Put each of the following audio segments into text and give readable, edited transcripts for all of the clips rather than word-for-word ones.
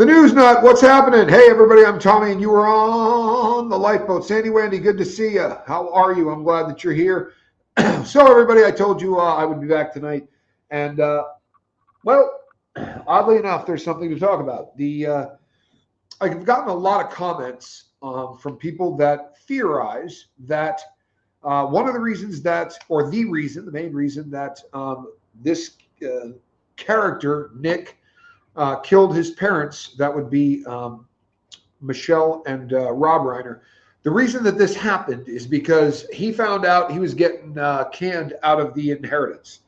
The News Nut, what's happening? Hey, everybody, I'm Tommy, and you are on the Lifeboat. Sandy Wendy, good to see you. How are you? I'm glad that you're here. So, everybody, I told you I would be back tonight. And, well, oddly enough, there's something to talk about. I've gotten a lot of comments from people that theorize that one of the reasons that, or the main reason that this character, Nick, killed his parents, that would be Michelle and Rob Reiner. The reason that this happened is because he found out he was getting canned out of the inheritance.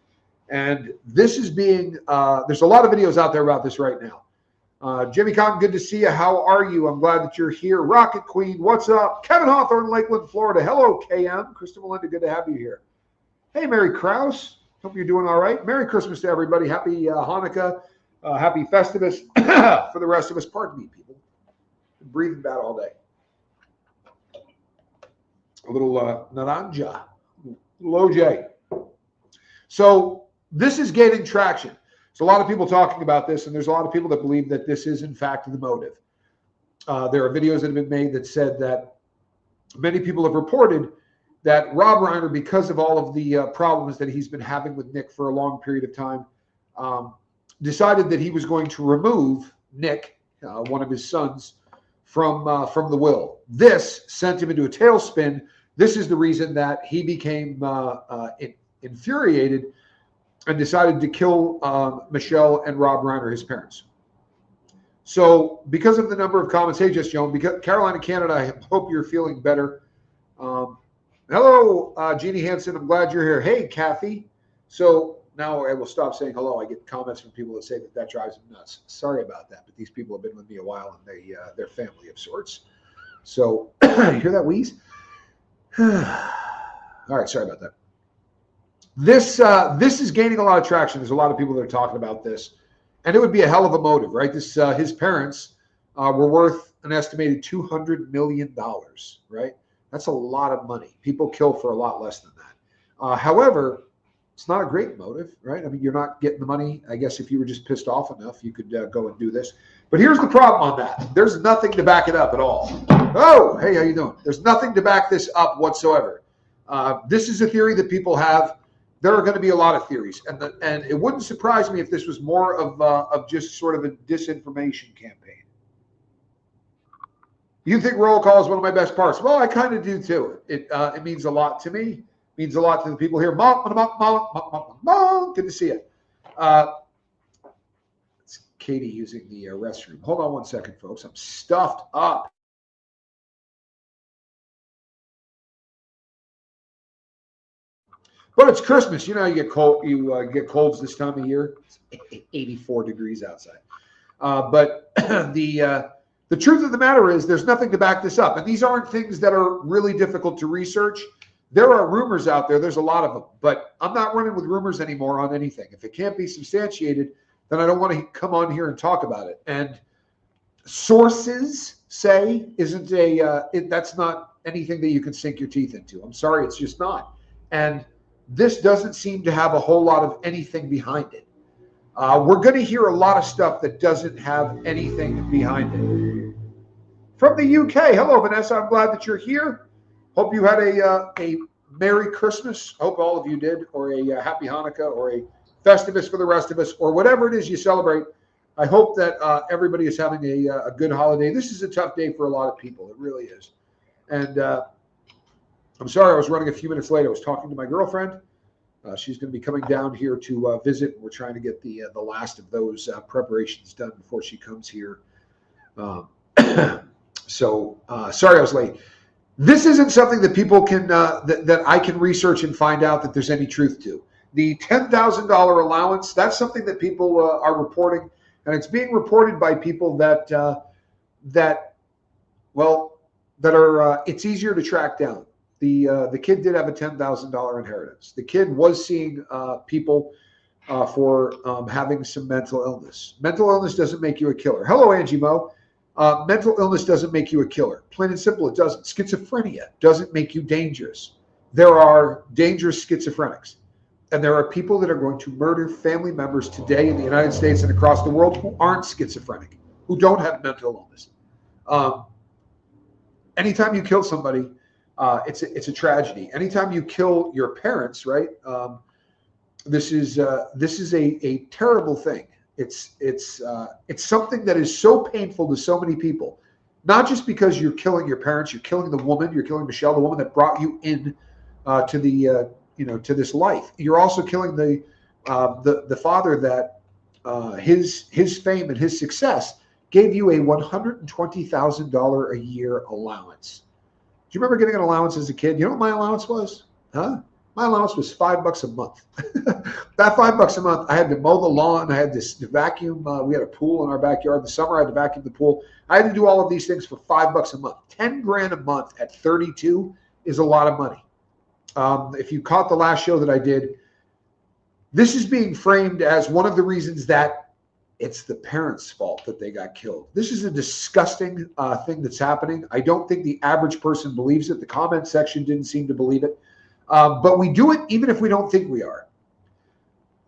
And this is being, there's a lot of videos out there about this right now. Jimmy Cotton, good to see you. How are you? I'm glad that you're here. Rocket Queen, what's up? Kevin Hawthorne, Lakeland, Florida. Hello, KM. Krista Melinda, good to have you here. Hey, Mary Krause. Hope you're doing all right. Merry Christmas to everybody. Happy Hanukkah. Happy Festivus for the rest of us. Pardon me, people. Been breathing bad all day. A little naranja, a little OJ. So this is gaining traction. There's a lot of people talking about this, and there's a lot of people that believe that this is, in fact, the motive. There are videos that have been made that said that many people have reported that Rob Reiner, because of all of the problems that he's been having with Nick for a long period of time, decided that he was going to remove Nick, one of his sons, from the will. This sent him into a tailspin. This is the reason that he became infuriated and decided to kill Michelle and Rob Reiner, his parents. So because of the number of comments, hey, Just Joan, because Carolina, Canada, I hope you're feeling better. Hello, Jeannie Hansen, I'm glad you're here. Hey, Kathy. So now I will stop saying hello. I get comments from people that say that drives them nuts. Sorry about that, but these people have been with me a while, and they're family of sorts. So you hear that wheeze? All right, sorry about that. This is gaining a lot of traction. There's a lot of people that are talking about this, and it would be a hell of a motive, right? His parents were worth an estimated $200 million, right? That's a lot of money. People kill for a lot less than that. However, it's not a great motive, right? I mean, you're not getting the money. I guess if you were just pissed off enough, you could go and do this. But here's the problem on that. There's nothing to back it up at all. Oh, hey, how you doing? There's nothing to back this up whatsoever. This is a theory that people have. There are going to be a lot of theories. And it wouldn't surprise me if this was more of just sort of a disinformation campaign. You think roll call is one of my best parts? Well, I kind of do too. It means a lot to me. Means a lot to the people here. Mom, good to see you. It's Katie using the restroom. Hold on one second, folks. I'm stuffed up. But it's Christmas. You know, you get cold. You get colds this time of year. It's 84 degrees outside. But the truth of the matter is, there's nothing to back this up, and these aren't things that are really difficult to research. There are rumors out there. There's a lot of them, but I'm not running with rumors anymore on anything. If it can't be substantiated, then I don't want to come on here and talk about it. And sources say that's not anything that you can sink your teeth into. I'm sorry, it's just not. And this doesn't seem to have a whole lot of anything behind it. We're going to hear a lot of stuff that doesn't have anything behind it. From the UK, hello, Vanessa. I'm glad that you're here. Hope you had a Merry Christmas. Hope all of you did, or a Happy Hanukkah, or a Festivus for the rest of us, or whatever it is you celebrate. I hope that everybody is having a good holiday. This is a tough day for a lot of people. It really is. And I'm sorry I was running a few minutes late. I was talking to my girlfriend. She's going to be coming down here to visit. We're trying to get the last of those preparations done before she comes here. So sorry I was late. This isn't something that people can that I can research and find out that there's any truth to. The $10,000 allowance, that's something that people are reporting, and it's being reported by people that are it's easier to track down. The kid did have a $10,000 inheritance. The kid was seeing people for having some mental illness. Mental illness doesn't make you a killer. Hello, Angie Mo. Mental illness doesn't make you a killer. Plain and simple, it doesn't. Schizophrenia doesn't make you dangerous. There are dangerous schizophrenics. And there are people that are going to murder family members today in the United States and across the world who aren't schizophrenic. who don't have mental illness. Anytime you kill somebody, it's a tragedy. Anytime you kill your parents, right? This is a terrible thing. It's something that is so painful to so many people. Not just because you're killing your parents, you're killing the woman, you're killing Michelle, the woman that brought you in to the to this life. You're also killing the father that his fame and his success gave you a $120,000 a year allowance. Do you remember getting an allowance as a kid? You know what my allowance was? Huh? My allowance was $5 a month. That $5 a month, I had to mow the lawn. I had to vacuum. We had a pool in our backyard. In the summer, I had to vacuum the pool. I had to do all of these things for $5 a month. 10 grand a month at 32 is a lot of money. If you caught the last show that I did, this is being framed as one of the reasons that it's the parents' fault that they got killed. This is a disgusting thing that's happening. I don't think the average person believes it. The comment section didn't seem to believe it. But we do it even if we don't think we are.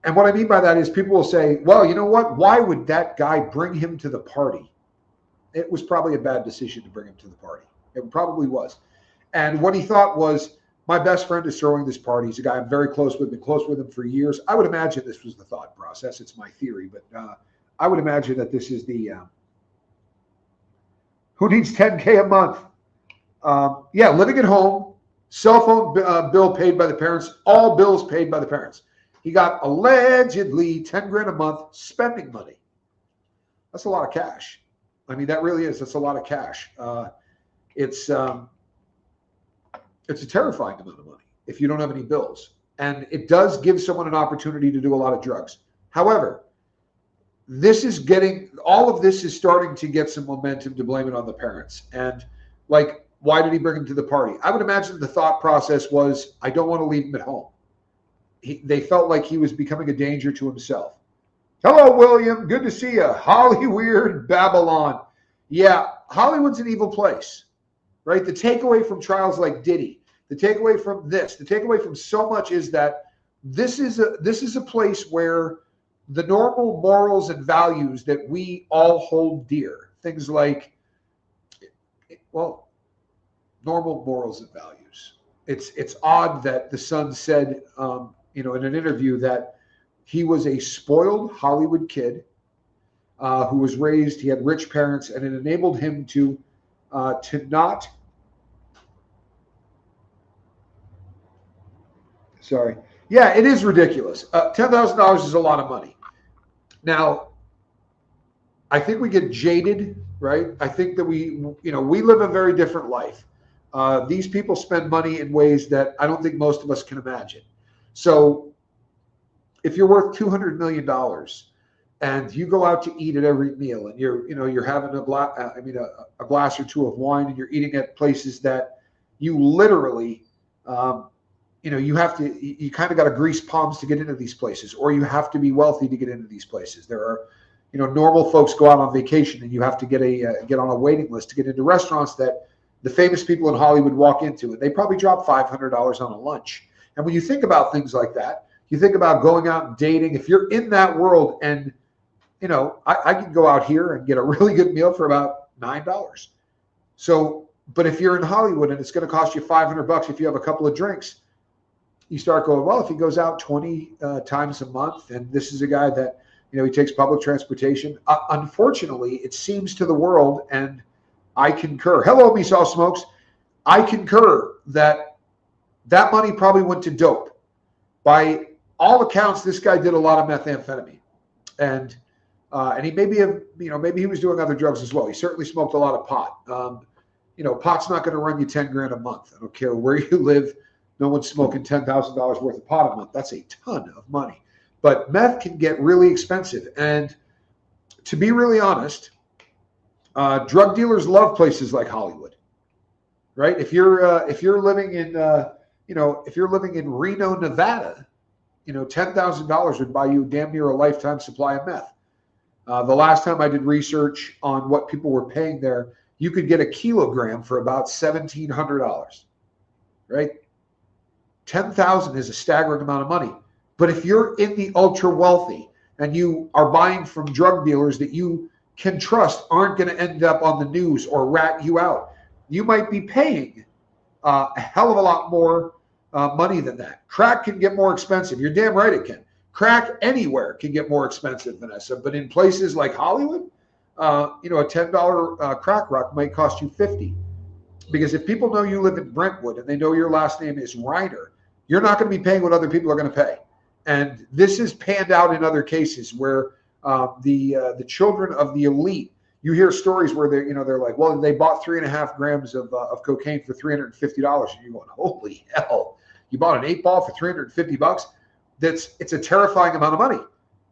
And what I mean by that is people will say, well, you know what? Why would that guy bring him to the party? It was probably a bad decision to bring him to the party. It probably was. And what he thought was, my best friend is throwing this party. He's a guy I'm very close with, been close with him for years. I would imagine this was the thought process. It's my theory, but I would imagine that this is the, who needs $10K a month? Yeah, living at home, cell phone bill paid by the parents, all bills paid by the parents. He got allegedly 10 grand a month spending money. That's a lot of cash. I mean, that really is. That's a lot of cash. It's a terrifying amount of money if you don't have any bills. And it does give someone an opportunity to do a lot of drugs. However, all of this is starting to get some momentum to blame it on the parents. And like, why did he bring him to the party? I would imagine the thought process was, I don't want to leave him at home. They felt like he was becoming a danger to himself. Hello, William. Good to see you. Hollyweird Babylon. Yeah, Hollywood's an evil place, right? The takeaway from trials like Diddy, the takeaway from this, the takeaway from so much is that this is a place where the normal morals and values that we all hold dear, things like, well, normal morals and values. It's odd that the son said, in an interview that he was a spoiled Hollywood kid who was raised, he had rich parents, and it enabled him to not, sorry. Yeah, it is ridiculous. $10,000 is a lot of money. Now, I think we get jaded, right? I think that we live a very different life. These people spend money in ways that I don't think most of us can imagine. So if you're worth $200 million and you go out to eat at every meal and you're having a glass or two of wine and you're eating at places that you literally, you kind of got to grease palms to get into these places, or you have to be wealthy to get into these places. There are, normal folks go out on vacation and you have to get on a waiting list to get into restaurants that the famous people in Hollywood walk into, and they probably drop $500 on a lunch. And when you think about things like that, you think about going out and dating. If you're in that world, and I can go out here and get a really good meal for about $9. So, but if you're in Hollywood and it's going to cost you $500 if you have a couple of drinks, you start going, well, if he goes out 20 times a month, and this is a guy that he takes public transportation. Unfortunately, it seems to the world, and I concur. Hello, Misaw Smokes. I concur that money probably went to dope. By all accounts, this guy did a lot of methamphetamine, and he maybe he was doing other drugs as well. He certainly smoked a lot of pot. Pot's not going to run you 10 grand a month. I don't care where you live. No one's smoking $10,000 worth of pot a month. That's a ton of money. But meth can get really expensive. And to be really honest, drug dealers love places like Hollywood, right? If you're living in Reno, Nevada, $10,000 would buy you damn near a lifetime supply of meth. The last time I did research on what people were paying there, you could get a kilogram for about $1,700, right? $10,000 is a staggering amount of money. But if you're in the ultra wealthy and you are buying from drug dealers that you can trust aren't going to end up on the news or rat you out. You might be paying a hell of a lot more money than that. Crack can get more expensive. You're damn right it can. Crack anywhere can get more expensive, Vanessa. But in places like Hollywood, a $10 crack rock might cost you $50. Because if people know you live in Brentwood and they know your last name is Reiner, you're not going to be paying what other people are going to pay. And this is panned out in other cases where the children of the elite, you hear stories where they're like, well, they bought 3.5 grams of cocaine for $350, and you're going, holy hell, you bought an 8-ball for $350? It's a terrifying amount of money.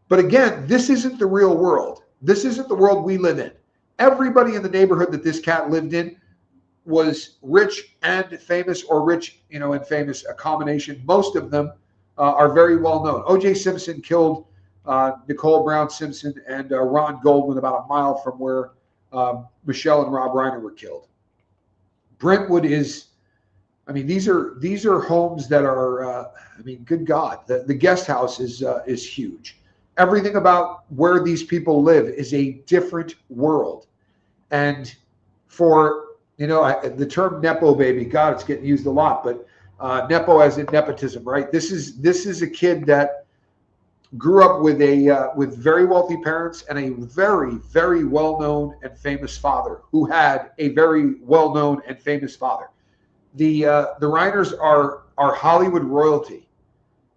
But again, this isn't the real world. This isn't the world we live in. Everybody in the neighborhood that this cat lived in was rich and famous, or rich, and famous, a combination. Most of them are very well known. O.J. Simpson killed Nicole Brown Simpson and Ron Goldman about a mile from where Michelle and Rob Reiner were killed. Brentwood is, these are homes that are, good God, the guest house is huge. Everything about where these people live is a different world. And for the term Nepo baby, God, it's getting used a lot, but Nepo as in nepotism, right? This is a kid that grew up with very wealthy parents and a very, very well-known and famous father who had a very well-known and famous father. The Reiners are Hollywood royalty.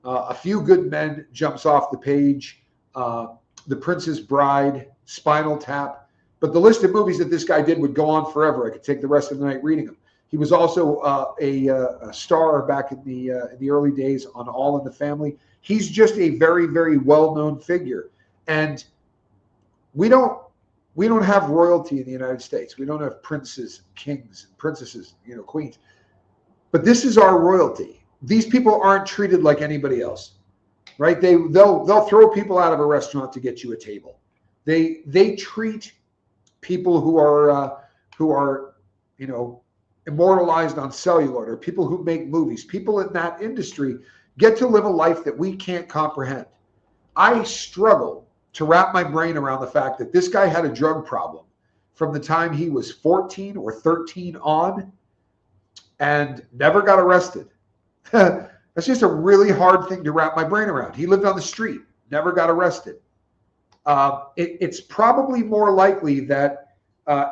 A Few Good Men jumps off the page. The Princess Bride, Spinal Tap. But the list of movies that this guy did would go on forever. I could take the rest of the night reading them. He was also a star back in the early days on All in the Family. He's just a very, very well-known figure. And we don't have royalty in the United States. We don't have princes, kings, and princesses, queens. But this is our royalty. These people aren't treated like anybody else, right? They'll throw people out of a restaurant to get you a table. They treat people who are immortalized on celluloid, or people who make movies, people in that industry get to live a life that we can't comprehend. I struggle to wrap my brain around the fact that this guy had a drug problem from the time he was 14 or 13 on and never got arrested. That's just a really hard thing to wrap my brain around. He lived on the street, never got arrested. It's probably more likely that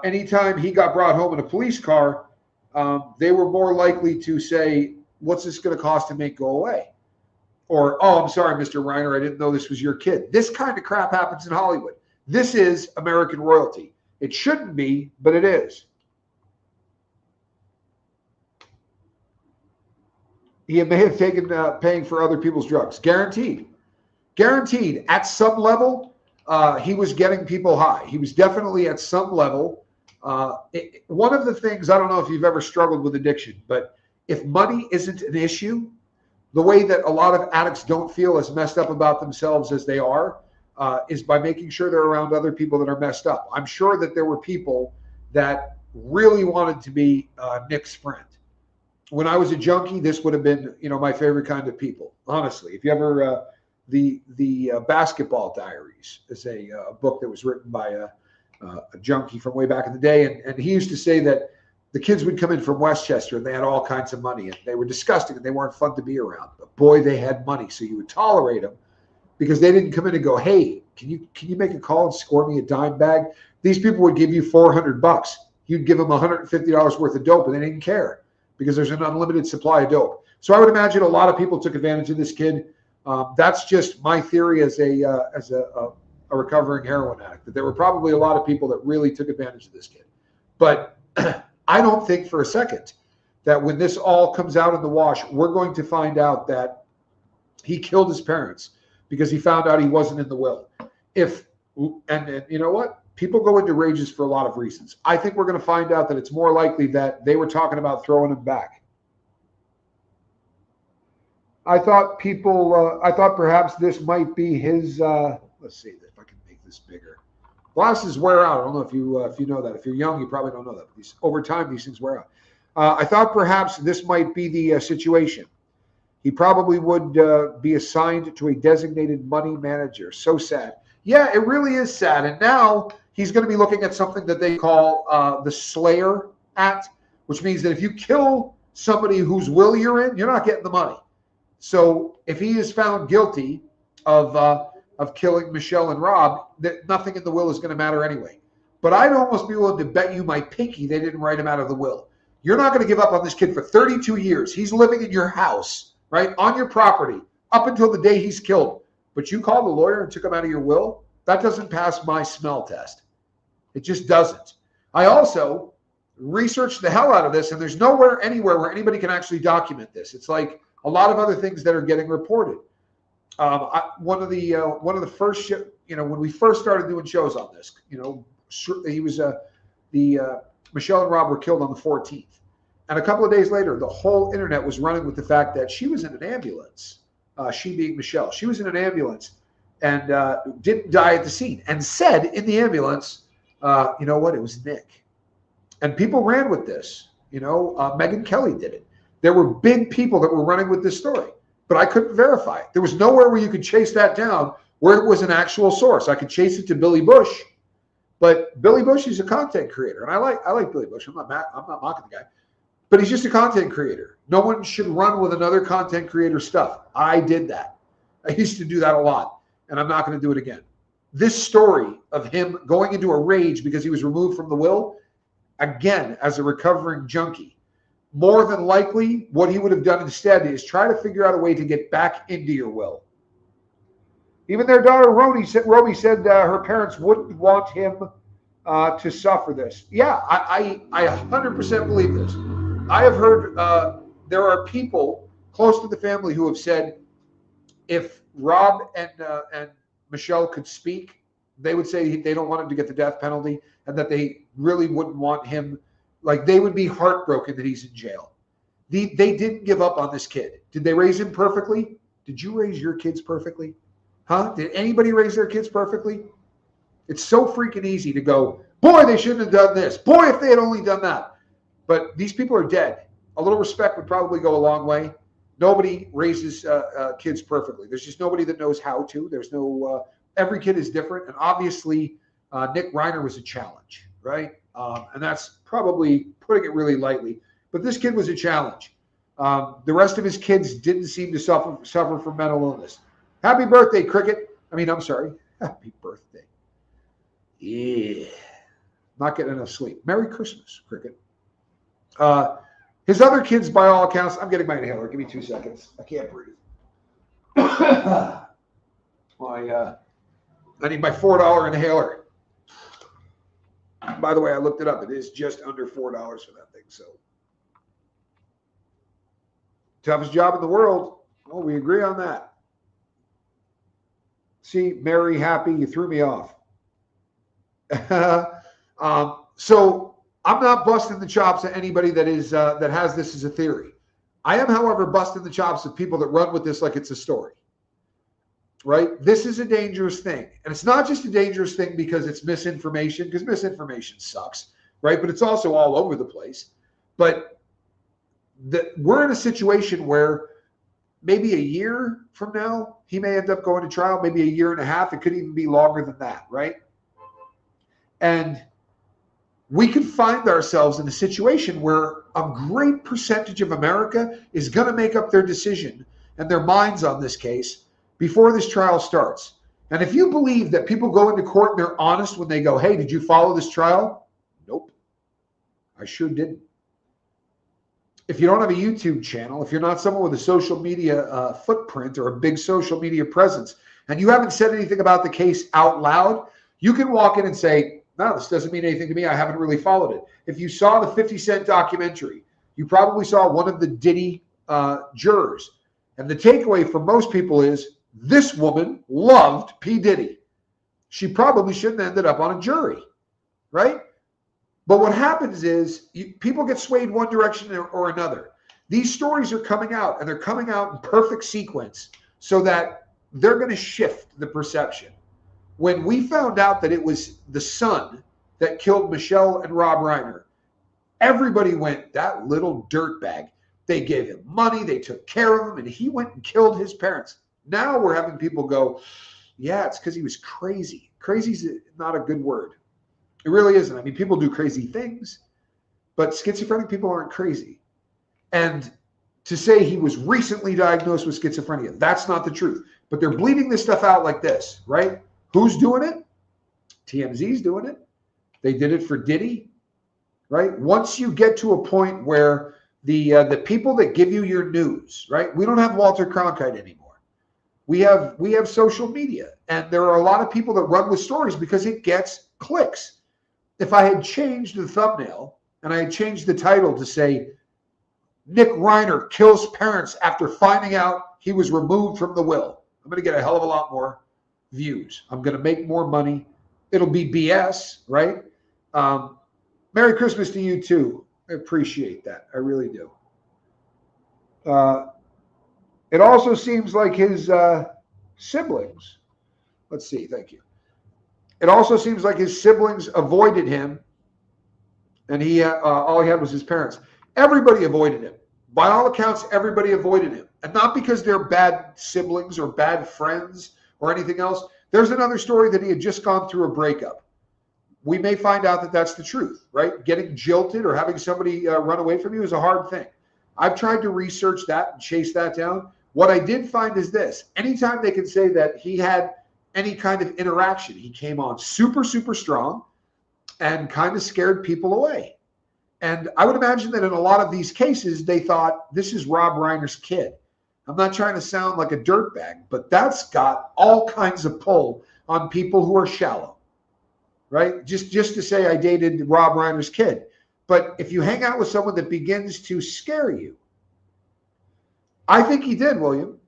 anytime he got brought home in a police car, they were more likely to say, what's this going to cost to make go away? Or, oh, I'm sorry, Mr. Reiner, I didn't know this was your kid. This kind of crap happens in Hollywood. This is American royalty. It shouldn't be, but it is. He may have taken paying for other people's drugs. Guaranteed. Guaranteed. At some level, he was getting people high. He was definitely at some level. One of the things, I don't know if you've ever struggled with addiction, but if money isn't an issue, the way that a lot of addicts don't feel as messed up about themselves as they are is by making sure they're around other people that are messed up. I'm sure that there were people that really wanted to be Nick's friend. When I was a junkie, this would have been, my favorite kind of people. Honestly, if you ever, the Basketball Diaries is a book that was written by a junkie from way back in the day, and he used to say that the kids would come in from Westchester and they had all kinds of money and they were disgusting and they weren't fun to be around. But boy, they had money, so you would tolerate them because they didn't come in and go, "Hey, can you make a call and score me a dime bag?" These people would give you $400. You'd give them $150 worth of dope, and they didn't care because there's an unlimited supply of dope. So I would imagine a lot of people took advantage of this kid. That's just my theory as a recovering heroin addict, that there were probably a lot of people that really took advantage of this kid. But I don't think for a second that when this all comes out in the wash, we're going to find out that he killed his parents because he found out he wasn't in the will. And you know what? People go into rages for a lot of reasons. I think we're going to find out that it's more likely that they were talking about throwing him back. I thought perhaps this might be his, let's see if I can make this bigger. Glasses wear out. I don't know if you know that. If you're young, you probably don't know that. But over time, these things wear out. I thought perhaps this might be the situation. He probably would be assigned to a designated money manager. So sad. Yeah, it really is sad. And now he's going to be looking at something that they call the Slayer Act, which means that if you kill somebody whose will you're in, you're not getting the money. So if he is found guilty of killing Michelle and Rob, that nothing in the will is going to matter anyway. But I'd almost be willing to bet you my pinky they didn't write him out of the will. You're not going to give up on this kid for 32 years. He's living in your house, right, on your property, up until the day he's killed. But you called the lawyer and took him out of your will? That doesn't pass my smell test. It just doesn't. I also researched the hell out of this, and there's nowhere anywhere where anybody can actually document this. It's like a lot of other things that are getting reported. One of the first, when we first started doing shows on this, he was Michelle and Rob were killed on the 14th, and a couple of days later, the whole internet was running with the fact that she was in an ambulance. She being Michelle, she was in an ambulance and didn't die at the scene, and said in the ambulance, you know what, it was Nick. And people ran with this. Megyn Kelly did it. There were big people that were running with this story, but I couldn't verify it. There was nowhere where you could chase that down where it was an actual source. I could chase it to Billy Bush, but Billy Bush is a content creator, and I like Billy Bush. I'm not mocking the guy, but he's just a content creator. No one should run with another content creator stuff. I did that. I used to do that a lot, and I'm not going to do it again. This story of him going into a rage because he was removed from the will, again, as a recovering junkie, more than likely what he would have done instead is try to figure out a way to get back into your will. Even their daughter Romy said her parents wouldn't want him to suffer this. Yeah, I 100% believe this. I have heard there are people close to the family who have said if Rob and Michelle could speak, they would say they don't want him to get the death penalty, and that they really wouldn't want him, like they would be heartbroken that he's in jail. They didn't give up on this kid. Did they raise him perfectly? Did you raise your kids perfectly? Huh? Did anybody raise their kids perfectly? It's so freaking easy to go, boy, they shouldn't have done this. Boy, if they had only done that. But these people are dead. A little respect would probably go a long way. Nobody raises kids perfectly. There's just nobody that knows how to. There's no, every kid is different. And obviously, Nick Reiner was a challenge, right? And that's probably putting it really lightly. But this kid was a challenge. The rest of his kids didn't seem to suffer from mental illness. Happy birthday, Cricket. I'm sorry. Happy birthday. Yeah. Not getting enough sleep. Merry Christmas, Cricket. His other kids, by all accounts, I'm getting my inhaler. Give me 2 seconds. I can't breathe. I need my $4 inhaler. By the way, I looked it up. It is just under $4 for that thing. So, toughest job in the world. Well, we agree on that. See, Mary, happy, you threw me off. So I'm not busting the chops at anybody that has this as a theory. I am, however, busting the chops of people that run with this like it's a story. Right? This is a dangerous thing. And it's not just a dangerous thing because it's misinformation, because misinformation sucks, right? But it's also all over the place. But we're in a situation where maybe a year from now, he may end up going to trial, maybe a year and a half. It could even be longer than that, right? And we could find ourselves in a situation where a great percentage of America is going to make up their decision and their minds on this case before this trial starts. And if you believe that people go into court and they're honest when they go, hey, did you follow this trial? Nope. I sure didn't. If you don't have a YouTube channel, if you're not someone with a social media footprint or a big social media presence, and you haven't said anything about the case out loud, you can walk in and say, no, this doesn't mean anything to me. I haven't really followed it. If you saw the 50 Cent documentary, you probably saw one of the Diddy jurors. And the takeaway for most people is this woman loved P. Diddy. She probably shouldn't have ended up on a jury, right? But what happens is people get swayed one direction or another. These stories are coming out, and they're coming out in perfect sequence so that they're going to shift the perception. When we found out that it was the son that killed Michelle and Rob Reiner, everybody went, that little dirtbag. They gave him money, they took care of him, and he went and killed his parents. Now we're having people go, yeah, it's because he was crazy. Crazy's not a good word. It really isn't. I mean, people do crazy things, but schizophrenic people aren't crazy. And to say he was recently diagnosed with schizophrenia, that's not the truth. But they're bleeding this stuff out like this, right? Who's doing it? TMZ's doing it. They did it for Diddy, right? Once you get to a point where the people that give you your news, right? We don't have Walter Cronkite anymore. We have social media, and there are a lot of people that run with stories because it gets clicks. If I had changed the thumbnail and I had changed the title to say, Nick Reiner kills parents after finding out he was removed from the will, I'm going to get a hell of a lot more views. I'm going to make more money. It'll be BS, right? Merry Christmas to you too. I appreciate that. I really do. It also seems like his siblings, let's see, thank you. It also seems like his siblings avoided him, and he all he had was his parents. Everybody avoided him. By all accounts, everybody avoided him. And not because they're bad siblings or bad friends or anything else. There's another story that he had just gone through a breakup. We may find out that that's the truth, right? Getting jilted or having somebody run away from you is a hard thing. I've tried to research that and chase that down. What I did find is this. Anytime they can say that he had any kind of interaction, he came on super, super strong and kind of scared people away. And I would imagine that in a lot of these cases, they thought, this is Rob Reiner's kid. I'm not trying to sound like a dirtbag, but that's got all kinds of pull on people who are shallow, right? Just to say I dated Rob Reiner's kid. But if you hang out with someone that begins to scare you, I think he did, William.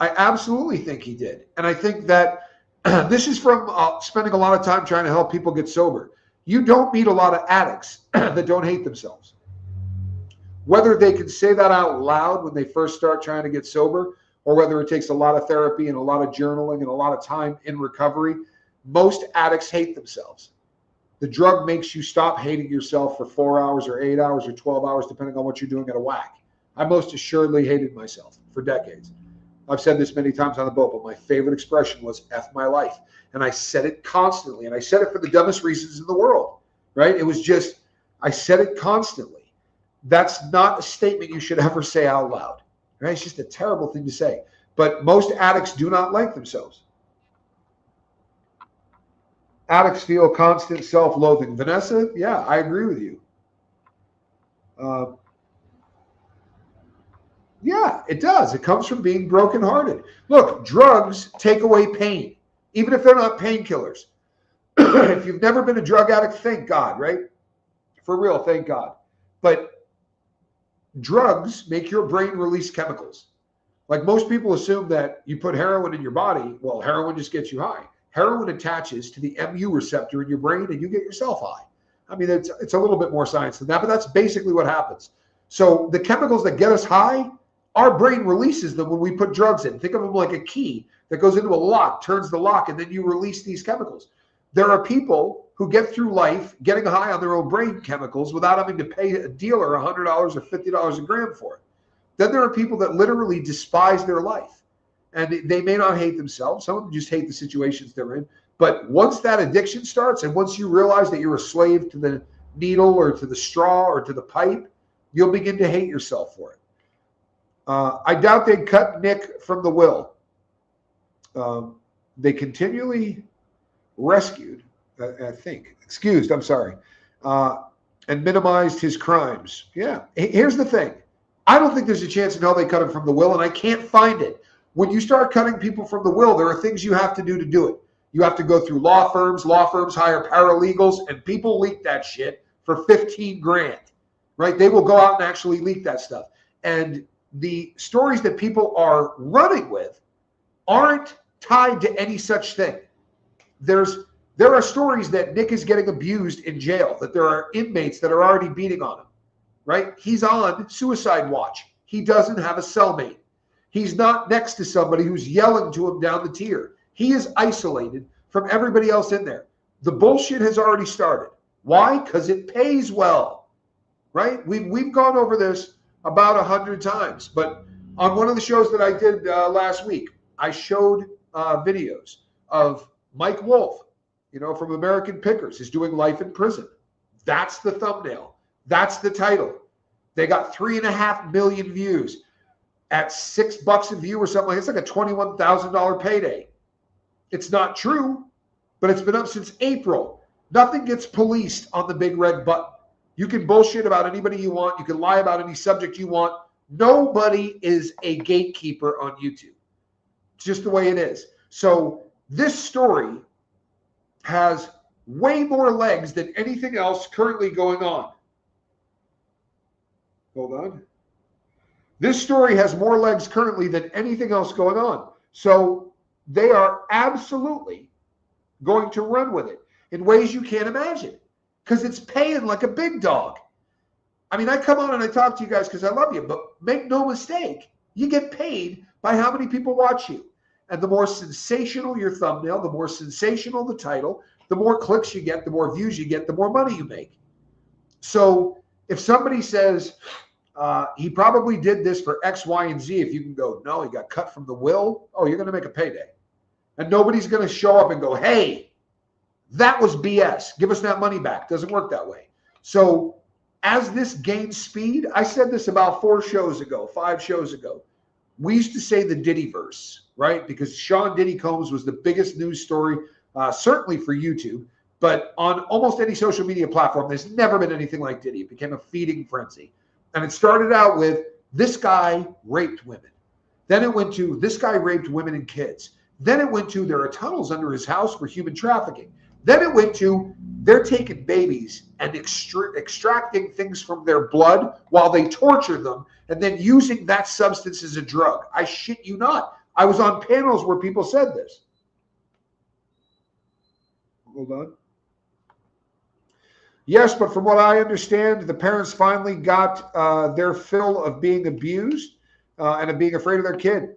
I absolutely think he did. And I think that this is from spending a lot of time trying to help people get sober. You don't meet a lot of addicts that don't hate themselves. Whether they can say that out loud when they first start trying to get sober, or whether it takes a lot of therapy and a lot of journaling and a lot of time in recovery, most addicts hate themselves. The drug makes you stop hating yourself for 4 hours or 8 hours or 12 hours, depending on what you're doing at a whack. I most assuredly hated myself for decades. I've said this many times on the boat, but my favorite expression was F my life. And I said it constantly. And I said it for the dumbest reasons in the world, right? It was just, I said it constantly. That's not a statement you should ever say out loud, right? It's just a terrible thing to say. But most addicts do not like themselves. Addicts feel constant self-loathing. Vanessa, yeah, I agree with you. Yeah, it does. It comes from being brokenhearted. Look, drugs take away pain, even if they're not painkillers. If you've never been a drug addict, thank God, right? For real, thank God. But drugs make your brain release chemicals. Like most people assume that you put heroin in your body, well, heroin just gets you high. Heroin attaches to the mu receptor in your brain and you get yourself high. I mean, it's a little bit more science than that, but that's basically what happens. So the chemicals that get us high, our brain releases them when we put drugs in. Think of them like a key that goes into a lock, turns the lock, and then you release these chemicals. There are people who get through life getting high on their own brain chemicals without having to pay a dealer $100 or $50 a gram for it. Then there are people that literally despise their life. And they may not hate themselves. Some of them just hate the situations they're in. But once that addiction starts, and once you realize that you're a slave to the needle or to the straw or to the pipe, you'll begin to hate yourself for it. I doubt they'd cut Nick from the will. They continually rescued, excused, I'm sorry, and minimized his crimes. Yeah, here's the thing. I don't think there's a chance in hell they cut him from the will, and I can't find it. When you start cutting people from the will, there are things you have to do to do it. You have to go through law firms hire paralegals, and people leak that shit for 15 grand, right? They will go out and actually leak that stuff. And the stories that people are running with aren't tied to any such thing. There are stories that Nick is getting abused in jail, that there are inmates that are already beating on him, right? He's on suicide watch. He doesn't have a cellmate. He's not next to somebody who's yelling to him down the tier. He is isolated from everybody else in there. The bullshit has already started. Why? Because it pays well, right? We've gone over this about 100 times, but on one of the shows that I did last week, I showed videos of Mike Wolf from American Pickers, is doing life in prison. That's the thumbnail. That's the title. They got 3.5 million views at $6 a view or something. It's like a $21,000 payday. It's not true, but it's been up since April. Nothing gets policed on the big red button. You can bullshit about anybody you want. You can lie about any subject you want. Nobody is a gatekeeper on YouTube. It's just the way it is. So this story has way more legs than anything else currently going on. Hold on. This story has more legs currently than anything else going on. So they are absolutely going to run with it in ways you can't imagine, because it's paying like a big dog. I mean, I come on and I talk to you guys because I love you, but make no mistake, you get paid by how many people watch you. And the more sensational your thumbnail, the more sensational the title, the more clicks you get, the more views you get, the more money you make. So if somebody says he probably did this for X, Y, and Z, if you can go, no, he got cut from the will, oh, you're going to make a payday. And nobody's going to show up and go, hey, that was BS. Give us that money back. Doesn't work that way. So as this gains speed, I said this about 5 shows ago. We used to say the Diddyverse, right? Because Sean Diddy Combs was the biggest news story, certainly for YouTube, but on almost any social media platform, there's never been anything like Diddy. It became a feeding frenzy. And it started out with, this guy raped women. Then it went to, this guy raped women and kids. Then it went to, there are tunnels under his house for human trafficking. Then it went to, they're taking babies and extracting things from their blood while they torture them and then using that substance as a drug. I shit you not. I was on panels where people said this. Hold on. Yes, but from what I understand, the parents finally got their fill of being abused and of being afraid of their kid,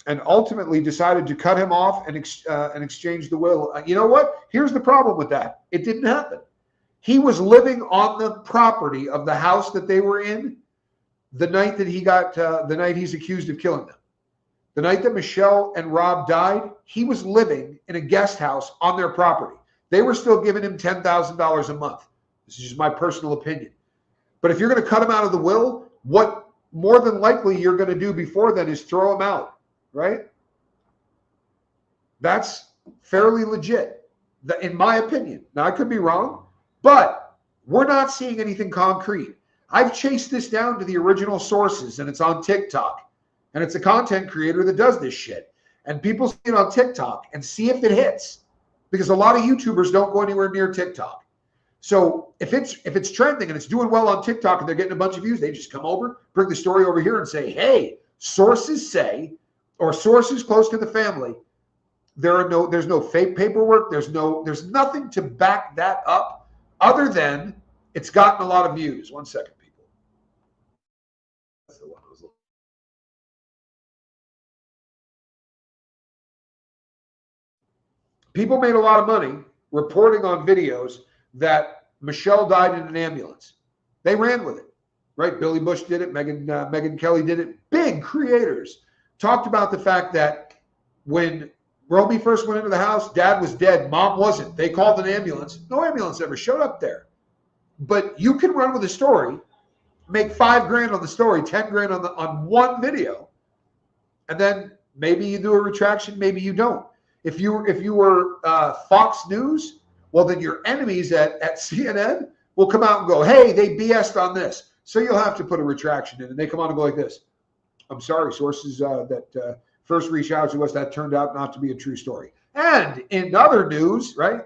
and ultimately decided to cut him off and exchange the will. You know what? Here's the problem with that. It didn't happen. He was living on the property of the house that they were in the night that he got, the night he's accused of killing them. The night that Michelle and Rob died, he was living in a guest house on their property. They were still giving him $10,000 a month. This is just my personal opinion. But if you're going to cut him out of the will, what more than likely you're going to do before then is throw him out, right? That's fairly legit, in my opinion. Now, I could be wrong, but we're not seeing anything concrete. I've chased this down to the original sources, and it's on TikTok. And it's a content creator that does this shit. And people see it on TikTok and see if it hits, because a lot of YouTubers don't go anywhere near TikTok. So if it's trending and it's doing well on TikTok and they're getting a bunch of views, they just come over, bring the story over here and say, hey, sources say, or sources close to the family, there's no fake paperwork, there's nothing to back that up other than it's gotten a lot of views. 1 second, people. That's the one I was looking. People made a lot of money reporting on videos that Michelle died in an ambulance. They ran with it, right? Billy Bush did it. Megyn Kelly did it. Big creators talked about the fact that when Romy first went into the house, dad was dead, mom wasn't. They called an ambulance. No ambulance ever showed up there. But you can run with a story, make $5,000 on the story, $10,000 on one video, and then maybe you do a retraction, maybe you don't. If you were Fox News, well, then your enemies at CNN will come out and go, hey, they BS'd on this. So you'll have to put a retraction in. And they come on and go like this. I'm sorry, sources that first reached out to us, that turned out not to be a true story. And in other news, right,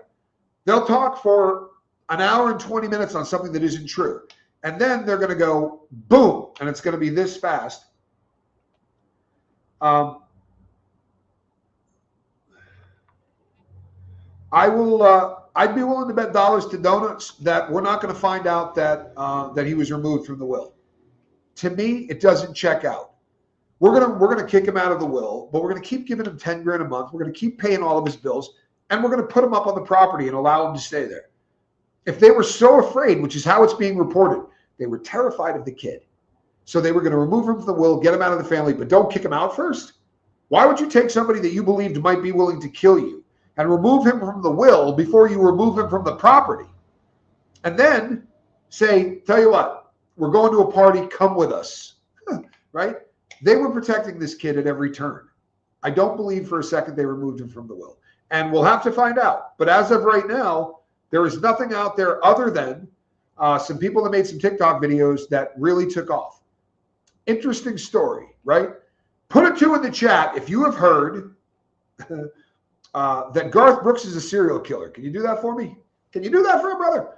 they'll talk for an hour and 20 minutes on something that isn't true. And then they're going to go, boom, and it's going to be this fast. I'd be willing to bet dollars to donuts that we're not going to find out that he was removed from the will. To me, it doesn't check out. We're gonna kick him out of the will, but we're gonna keep giving him $10,000 a month. We're gonna keep paying all of his bills, and we're gonna put him up on the property and allow him to stay there. If they were so afraid, which is how it's being reported, they were terrified of the kid, so they were going to remove him from the will, get him out of the family, but don't kick him out first. Why would you take somebody that you believed might be willing to kill you and remove him from the will before you remove him from the property. And then say, tell you what, we're going to a party, come with us, right? They were protecting this kid at every turn. I don't believe for a second they removed him from the will. And we'll have to find out. But as of right now, there is nothing out there other than some people that made some TikTok videos that really took off. Interesting story, right? Put a 2 in the chat if you have heard that Garth Brooks is a serial killer. Can you do that for me? Can you do that for a brother?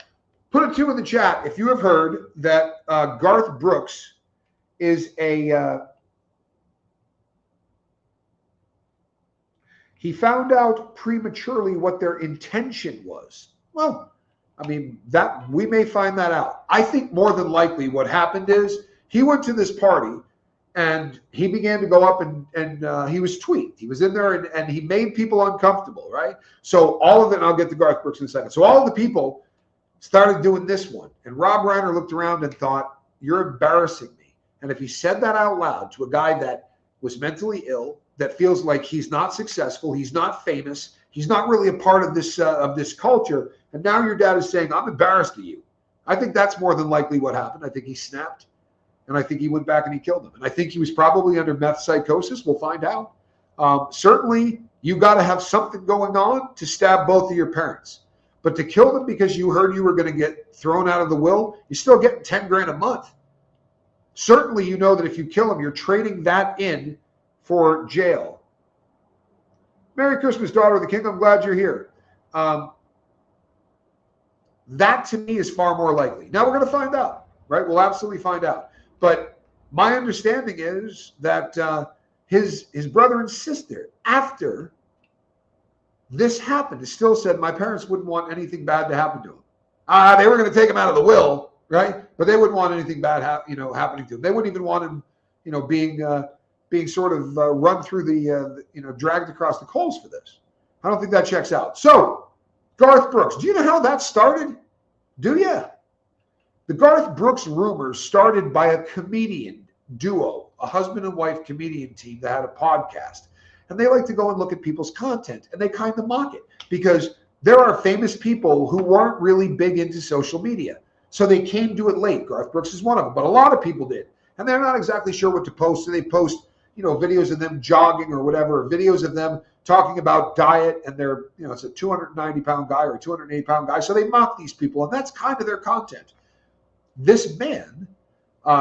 Put a 2 in the chat if you have heard that Garth Brooks is he found out prematurely what their intention was. Well, I mean, that we may find that out. I think more than likely what happened is he went to this party and he began to go up and he was tweaked. He was in there and he made people uncomfortable, right? So all of it, and I'll get to Garth Brooks in a second. So all of the people started doing this one. And Rob Reiner looked around and thought, you're embarrassing me. And if he said that out loud to a guy that was mentally ill, that feels like he's not successful, he's not famous, he's not really a part of this culture, and now your dad is saying, I'm embarrassed of you. I think that's more than likely what happened. I think he snapped, and I think he went back and he killed him. And I think he was probably under meth psychosis. We'll find out. Certainly, you got to have something going on to stab both of your parents. But to kill them because you heard you were going to get thrown out of the will, you're still getting 10 grand a month. Certainly, you know that if you kill them, you're trading that in for jail. Merry Christmas, daughter of the king. I'm glad you're here. That to me is far more likely. Now we're going to find out, right? We'll absolutely find out. But my understanding is that his brother and sister, after this happened, still said my parents wouldn't want anything bad to happen to him. They were going to take him out of the will, right? But they wouldn't want anything bad happening to him. They wouldn't even want him, being sort of run through dragged across the coals for this. I don't think that checks out. So, Garth Brooks, do you know how that started? Do you? The Garth Brooks rumors started by a comedian duo, a husband and wife comedian team that had a podcast. And they like to go and look at people's content, and they kind of mock it because there are famous people who weren't really big into social media. So they came to it late. Garth Brooks is one of them, but a lot of people did. And they're not exactly sure what to post. So they post, videos of them jogging or whatever, videos of them talking about diet, and they're, it's a 290-pound guy or a 280-pound guy. So they mock these people, and that's kind of their content. This man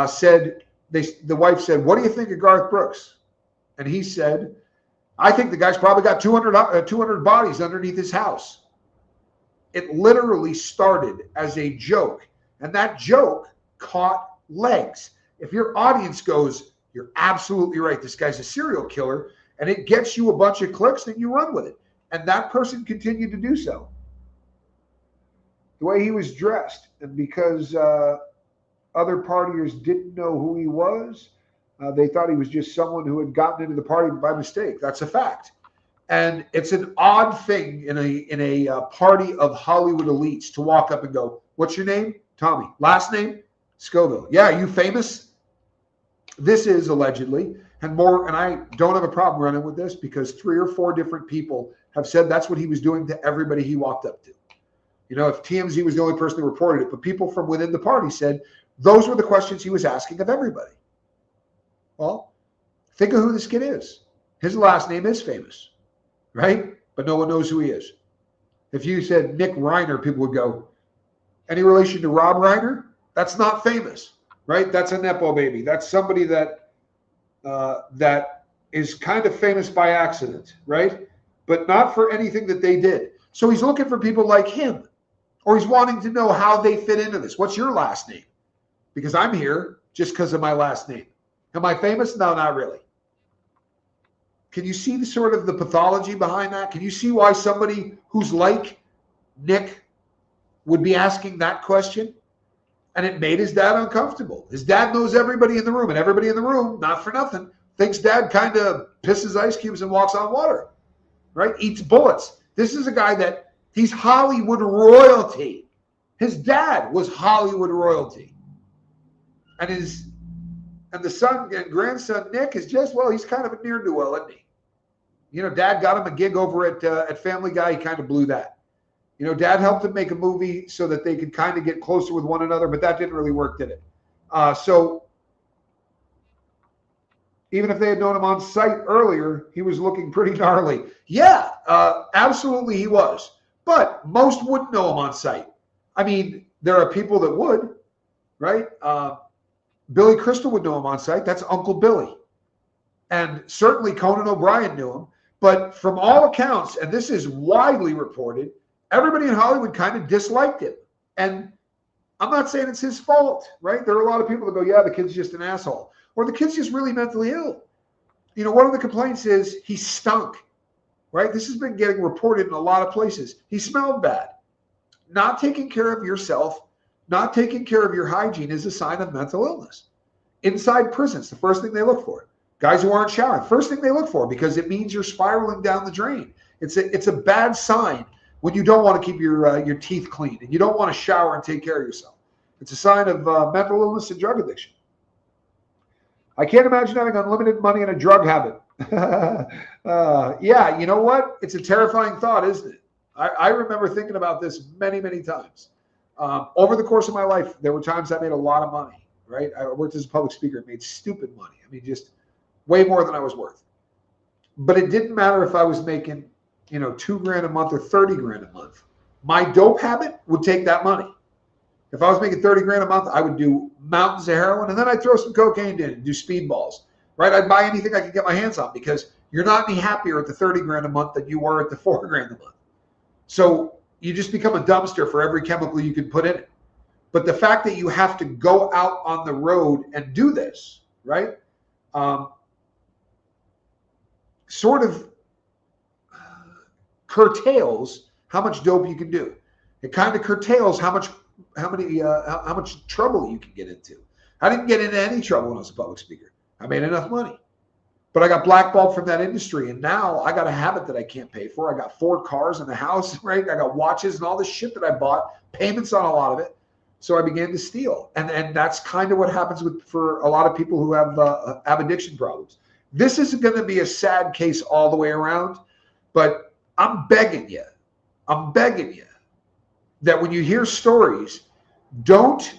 said, the wife said, what do you think of Garth Brooks? And he said, I think the guy's probably got 200 bodies underneath his house. It literally started as a joke, and that joke caught legs. If your audience goes, you're absolutely right, this guy's a serial killer, and it gets you a bunch of clicks, then you run with it. And that person continued to do so. The way he was dressed, and because other partiers didn't know who he was, they thought he was just someone who had gotten into the party by mistake. That's a fact. And it's an odd thing in a party of Hollywood elites to walk up and go, what's your name? Tommy. Last name? Scoville. Yeah, you famous? This is allegedly, and I don't have a problem running with this because 3 or 4 different people have said that's what he was doing to everybody he walked up to. If TMZ was the only person that reported it, but people from within the party said those were the questions he was asking of everybody. Well, think of who this kid is. His last name is famous, right? But no one knows who he is. If you said Nick Reiner, people would go, any relation to Rob Reiner? That's not famous, right? That's a Nepo baby. That's somebody that is kind of famous by accident, right? But not for anything that they did. So he's looking for people like him, or he's wanting to know how they fit into this. What's your last name? Because I'm here just because of my last name. Am I famous? No, not really. Can you see the pathology behind that? Can you see why somebody who's like Nick would be asking that question? And it made his dad uncomfortable. His dad knows everybody in the room, and everybody in the room, not for nothing, thinks dad kind of pisses ice cubes and walks on water, right? Eats bullets. This is a guy that he's Hollywood royalty. His dad was Hollywood royalty. And the son and grandson, Nick, is just, well, he's kind of a ne'er-do-well, isn't he? Dad got him a gig over at Family Guy. He kind of blew that. Dad helped him make a movie so that they could kind of get closer with one another, but that didn't really work, did it? So even if they had known him on site earlier, he was looking pretty gnarly. Yeah, absolutely he was. But most wouldn't know him on site. I mean, there are people that would, right? Billy Crystal would know him on site. That's Uncle Billy. And certainly Conan O'Brien knew him. But from all accounts, and this is widely reported, everybody in Hollywood kind of disliked him. And I'm not saying it's his fault, right? There are a lot of people that go, yeah, the kid's just an asshole. Or the kid's just really mentally ill. One of the complaints is he stunk, right? This has been getting reported in a lot of places. He smelled bad. Not taking care of yourself, not taking care of your hygiene is a sign of mental illness. Inside prisons, the first thing they look for. Guys who aren't showering, first thing they look for, because it means you're spiraling down the drain. It's a bad sign when you don't want to keep your teeth clean and you don't want to shower and take care of yourself. It's a sign of mental illness and drug addiction. I can't imagine having unlimited money and a drug habit. Yeah, you know what? It's a terrifying thought, isn't it? I remember thinking about this many, many times. Over the course of my life, there were times I made a lot of money, right? I worked as a public speaker and made stupid money. I mean, just way more than I was worth. But it didn't matter if I was making, $2,000 a month or $30,000 a month. My dope habit would take that money. If I was making $30,000 a month, I would do mountains of heroin, and then I'd throw some cocaine in and do speedballs, right? I'd buy anything I could get my hands on, because you're not any happier at the $30,000 a month than you were at the $4,000 a month. So you just become a dumpster for every chemical you can put in it. But the fact that you have to go out on the road and do this, right? Sort of curtails how much dope you can do. It kind of curtails how much trouble you can get into. I didn't get into any trouble when I was a public speaker. I made enough money, but I got blackballed from that industry, and now I got a habit that I can't pay for. I got 4 cars in the house, right? I got watches and all this shit that I bought, payments on a lot of it. So I began to steal, and that's kind of what happens for a lot of people who have addiction problems. This isn't going to be a sad case all the way around, but I'm begging you that when you hear stories, don't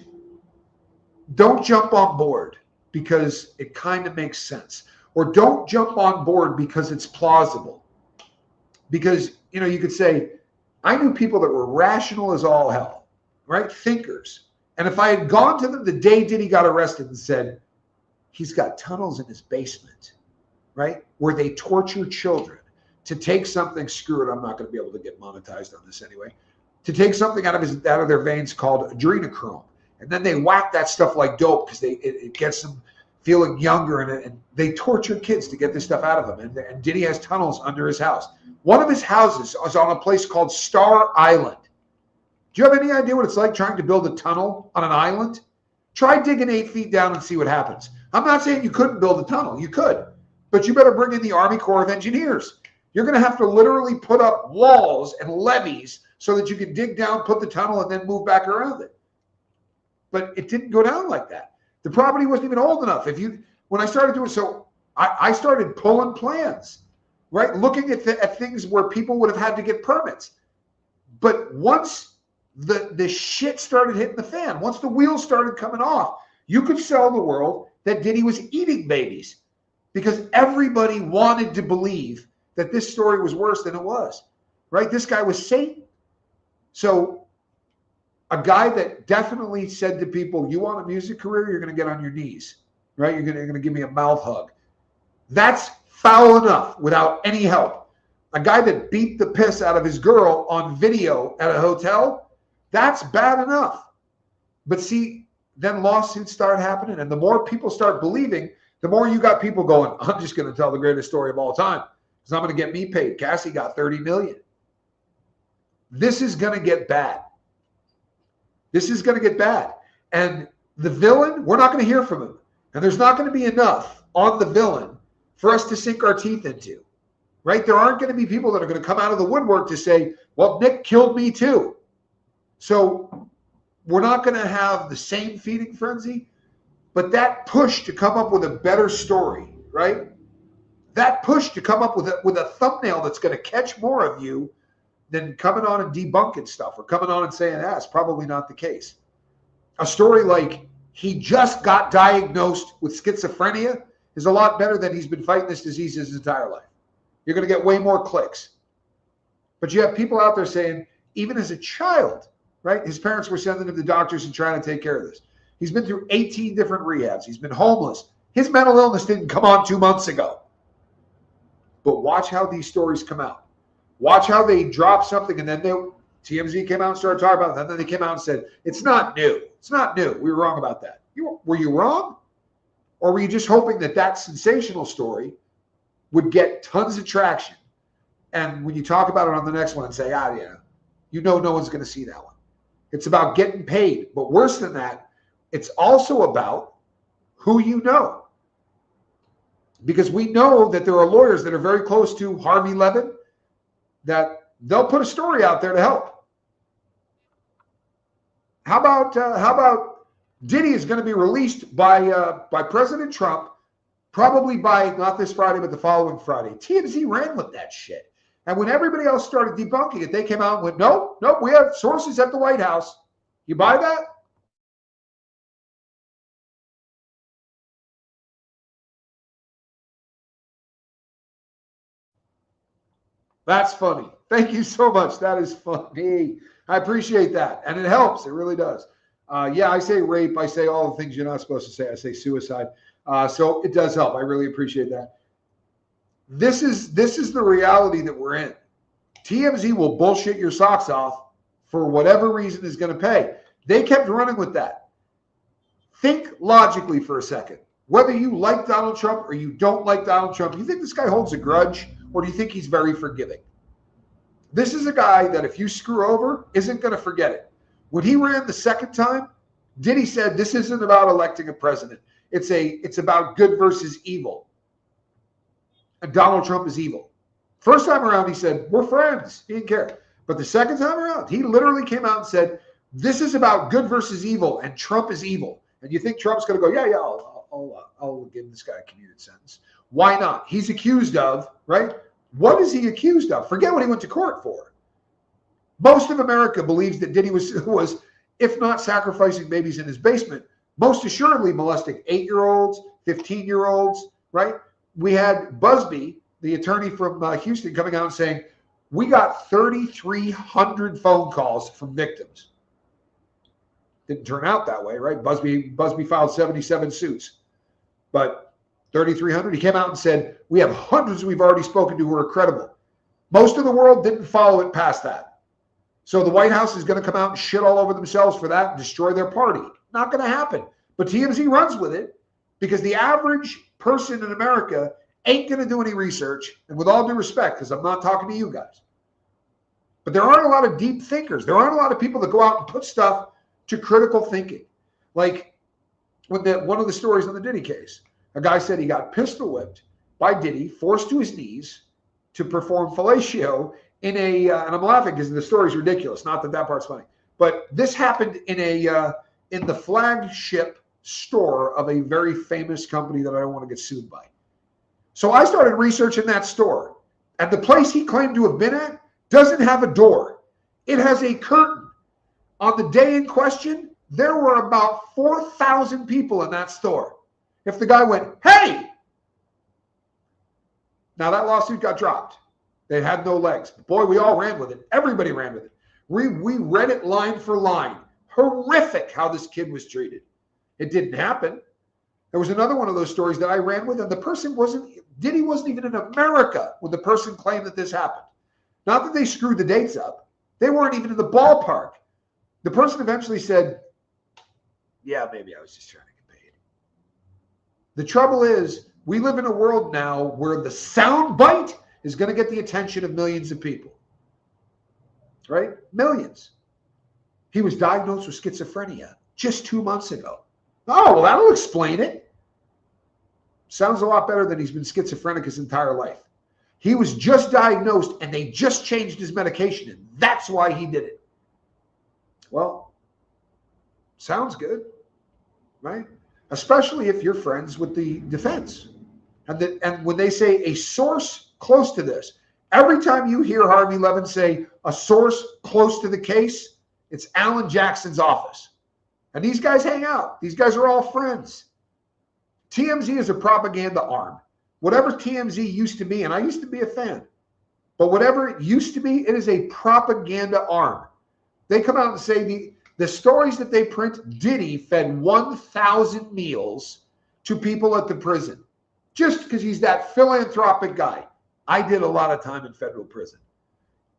jump on board because it kind of makes sense, or don't jump on board because it's plausible. Because, you could say, I knew people that were rational as all hell, right? Thinkers. And if I had gone to them the day Diddy got arrested and said, he's got tunnels in his basement, right, where they torture children to take something, screw it, I'm not going to be able to get monetized on this anyway, to take something out of their veins called adrenochrome. And then they whack that stuff like dope because it gets them feeling younger, and they torture kids to get this stuff out of them. And Diddy has tunnels under his house. One of his houses is on a place called Star Island. Do you have any idea what it's like trying to build a tunnel on an island? Try digging 8 feet down and see what happens. I'm not saying you couldn't build a tunnel. You could. But you better bring in the Army Corps of Engineers. You're going to have to literally put up walls and levees so that you can dig down, put the tunnel, and then move back around it. But it didn't go down like that. The property wasn't even old enough. When I started doing so, I started pulling plans, right? Looking at things where people would have had to get permits. But once the shit started hitting the fan, once the wheels started coming off, you could sell the world that Diddy was eating babies, because everybody wanted to believe that this story was worse than it was, right? This guy was Satan. So a guy that definitely said to people, you want a music career, you're going to get on your knees, right? You're going to give me a mouth hug. That's foul enough without any help. A guy that beat the piss out of his girl on video at a hotel, that's bad enough. But see, then lawsuits start happening, and the more people start believing, the more you got people going, I'm just going to tell the greatest story of all time because I'm going to get me paid. Cassie got 30 million. This is going to get bad. This is going to get bad. And the villain, we're not going to hear from him. And there's not going to be enough on the villain for us to sink our teeth into, right? There aren't going to be people that are going to come out of the woodwork to say, well, Nick killed me too. So we're not going to have the same feeding frenzy, but that push to come up with a better story, right? that push to come up with a thumbnail that's going to catch more of you than coming on and debunking stuff or coming on and saying, that's probably not the case. A story like he just got diagnosed with schizophrenia is a lot better than he's been fighting this disease his entire life. You're going to get way more clicks. But you have people out there saying, even as a child, right? His parents were sending him to doctors and trying to take care of this. He's been through 18 different rehabs. He's been homeless. His mental illness didn't come on 2 months ago. But watch how these stories come out. Watch how they drop something and then TMZ came out and started talking about it. And then they came out and said, it's not new. It's not new. We were wrong about that. Were you wrong? Or were you just hoping that sensational story would get tons of traction? And when you talk about it on the next one and say, yeah, no one's going to see that one. It's about getting paid. But worse than that, it's also about who you know. Because we know that there are lawyers that are very close to Harvey Levin that they'll put a story out there to help. How about Diddy is going to be released by President Trump, probably by not this Friday, but the following Friday. TMZ ran with that shit. And when everybody else started debunking it, they came out and went, nope, we have sources at the White House. You buy that? That's funny. Thank you so much. That is funny. I appreciate that. And it helps. It really does. I say rape. I say all the things you're not supposed to say. I say suicide. So it does help. I really appreciate that. This is the reality that we're in. TMZ will bullshit your socks off for whatever reason is going to pay. They kept running with that. Think logically for a second. Whether you like Donald Trump or you don't like Donald Trump, you think this guy holds a grudge or do you think he's very forgiving? This is a guy that if you screw over, isn't going to forget it. When he ran the second time, Diddy said, this isn't about electing a president. It's about good versus evil. And Donald Trump is evil. First time around, he said, we're friends. He didn't care. But the second time around, he literally came out and said, this is about good versus evil, and Trump is evil. And you think Trump's going to go, yeah, I'll give this guy a commuted sentence. Why not? He's accused of, right? What is he accused of? Forget what he went to court for. Most of America believes that Diddy was, if not sacrificing babies in his basement, most assuredly molesting 8-year-olds, 15-year-olds, right? We had Busby, the attorney from Houston, coming out and saying, we got 3,300 phone calls from victims. Didn't turn out that way, right? Busby filed 77 suits, but 3,300. He came out and said, we have hundreds we've already spoken to who are credible. Most of the world didn't follow it past that. So the White House is going to come out and shit all over themselves for that and destroy their party. Not going to happen. But TMZ runs with it because the average person in America ain't going to do any research. And with all due respect, because I'm not talking to you guys, but there aren't a lot of deep thinkers. There aren't a lot of people that go out and put stuff to critical thinking. Like one of the stories on the Diddy case, a guy said he got pistol whipped by Diddy, forced to his knees to perform fellatio in and I'm laughing because the story's ridiculous. Not that part's funny, but this happened in the flagship store of a very famous company that I don't want to get sued by. So I started researching that store, and the place he claimed to have been at doesn't have a door. It has a curtain. On the day in question, there were about 4,000 people in that store. If the guy went, hey! Now that lawsuit got dropped. They had no legs. Boy, we all ran with it. Everybody ran with it. We read it line for line. Horrific how this kid was treated. It didn't happen. There was another one of those stories that I ran with, and the person Diddy wasn't even in America when the person claimed that this happened. Not that they screwed the dates up. They weren't even in the ballpark. The person eventually said, yeah, maybe I was just trying to get paid. The trouble is, we live in a world now where the sound bite is going to get the attention of millions of people. Right? Millions. He was diagnosed with schizophrenia just 2 months ago. Oh, well, that'll explain it. Sounds a lot better than he's been schizophrenic his entire life. He was just diagnosed and they just changed his medication, and that's why he did it. Well, sounds good, right? Especially if you're friends with the defense. And when they say a source close to this, every time you hear Harvey Levin say a source close to the case, it's Alan Jackson's office. And these guys hang out. These guys are all friends. TMZ is a propaganda arm. Whatever TMZ used to be, and I used to be a fan, but whatever it used to be, it is a propaganda arm. They come out and say the stories that they print, Diddy fed 1,000 meals to people at the prison just because he's that philanthropic guy. I did a lot of time in federal prison.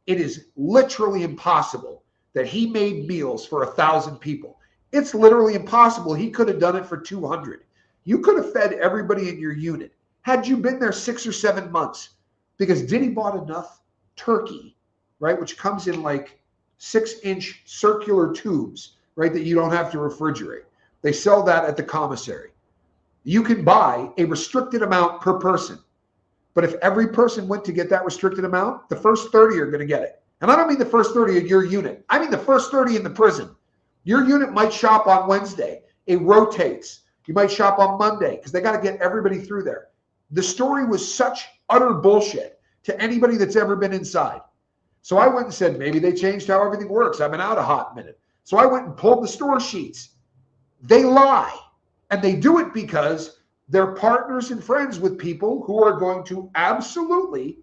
It is literally impossible that he made meals for 1,000 people. It's literally impossible. He could have done it for 200. You could have fed everybody in your unit had you been there 6 or 7 months, because Diddy bought enough turkey, right, which comes in like 6-inch circular tubes, right, that you don't have to refrigerate. They sell that at the commissary. You can buy a restricted amount per person. But if every person went to get that restricted amount, the first 30 are going to get it. And I don't mean the first 30 of your unit. I mean the first 30 in the prison. Your unit might shop on Wednesday. It rotates. You might shop on Monday because they got to get everybody through there. The story was such utter bullshit to anybody that's ever been inside. So I went and said, maybe they changed how everything works. I've been out a hot minute. So I went and pulled the store sheets. They lie. And they do it because they're partners and friends with people who are going to absolutely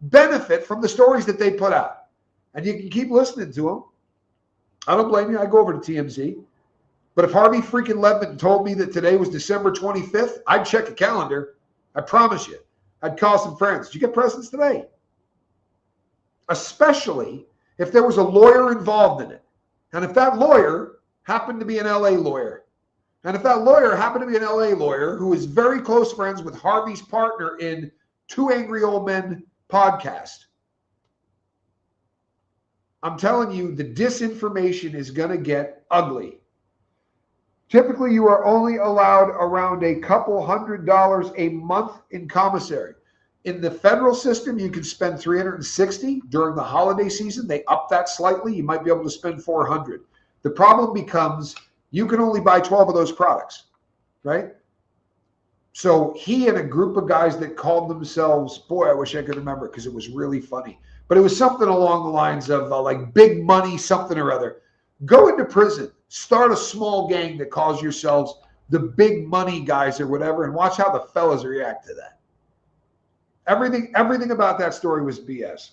benefit from the stories that they put out. And you can keep listening to them. I don't blame you. I go over to TMZ. But if Harvey freaking Levin told me that today was December 25th, I'd check a calendar. I promise you. I'd call some friends. Did you get presents today? Especially if there was a lawyer involved in it. And if that lawyer happened to be an LA lawyer. And if that lawyer happened to be an LA lawyer who is very close friends with Harvey's partner in Two Angry Old Men podcast, I'm telling you, the disinformation is going to get ugly. Typically, you are only allowed around a couple $100 a month in commissary. In the federal system, you can spend $360 during the holiday season. They up that slightly. You might be able to spend $400. The problem becomes you can only buy 12 of those products, right? So he and a group of guys that called themselves, boy, I wish I could remember because it was really funny. But it was something along the lines of like big money, something or other. Go into prison, start a small gang that calls yourselves the big money guys or whatever, and watch how the fellas react to that. Everything about that story was BS.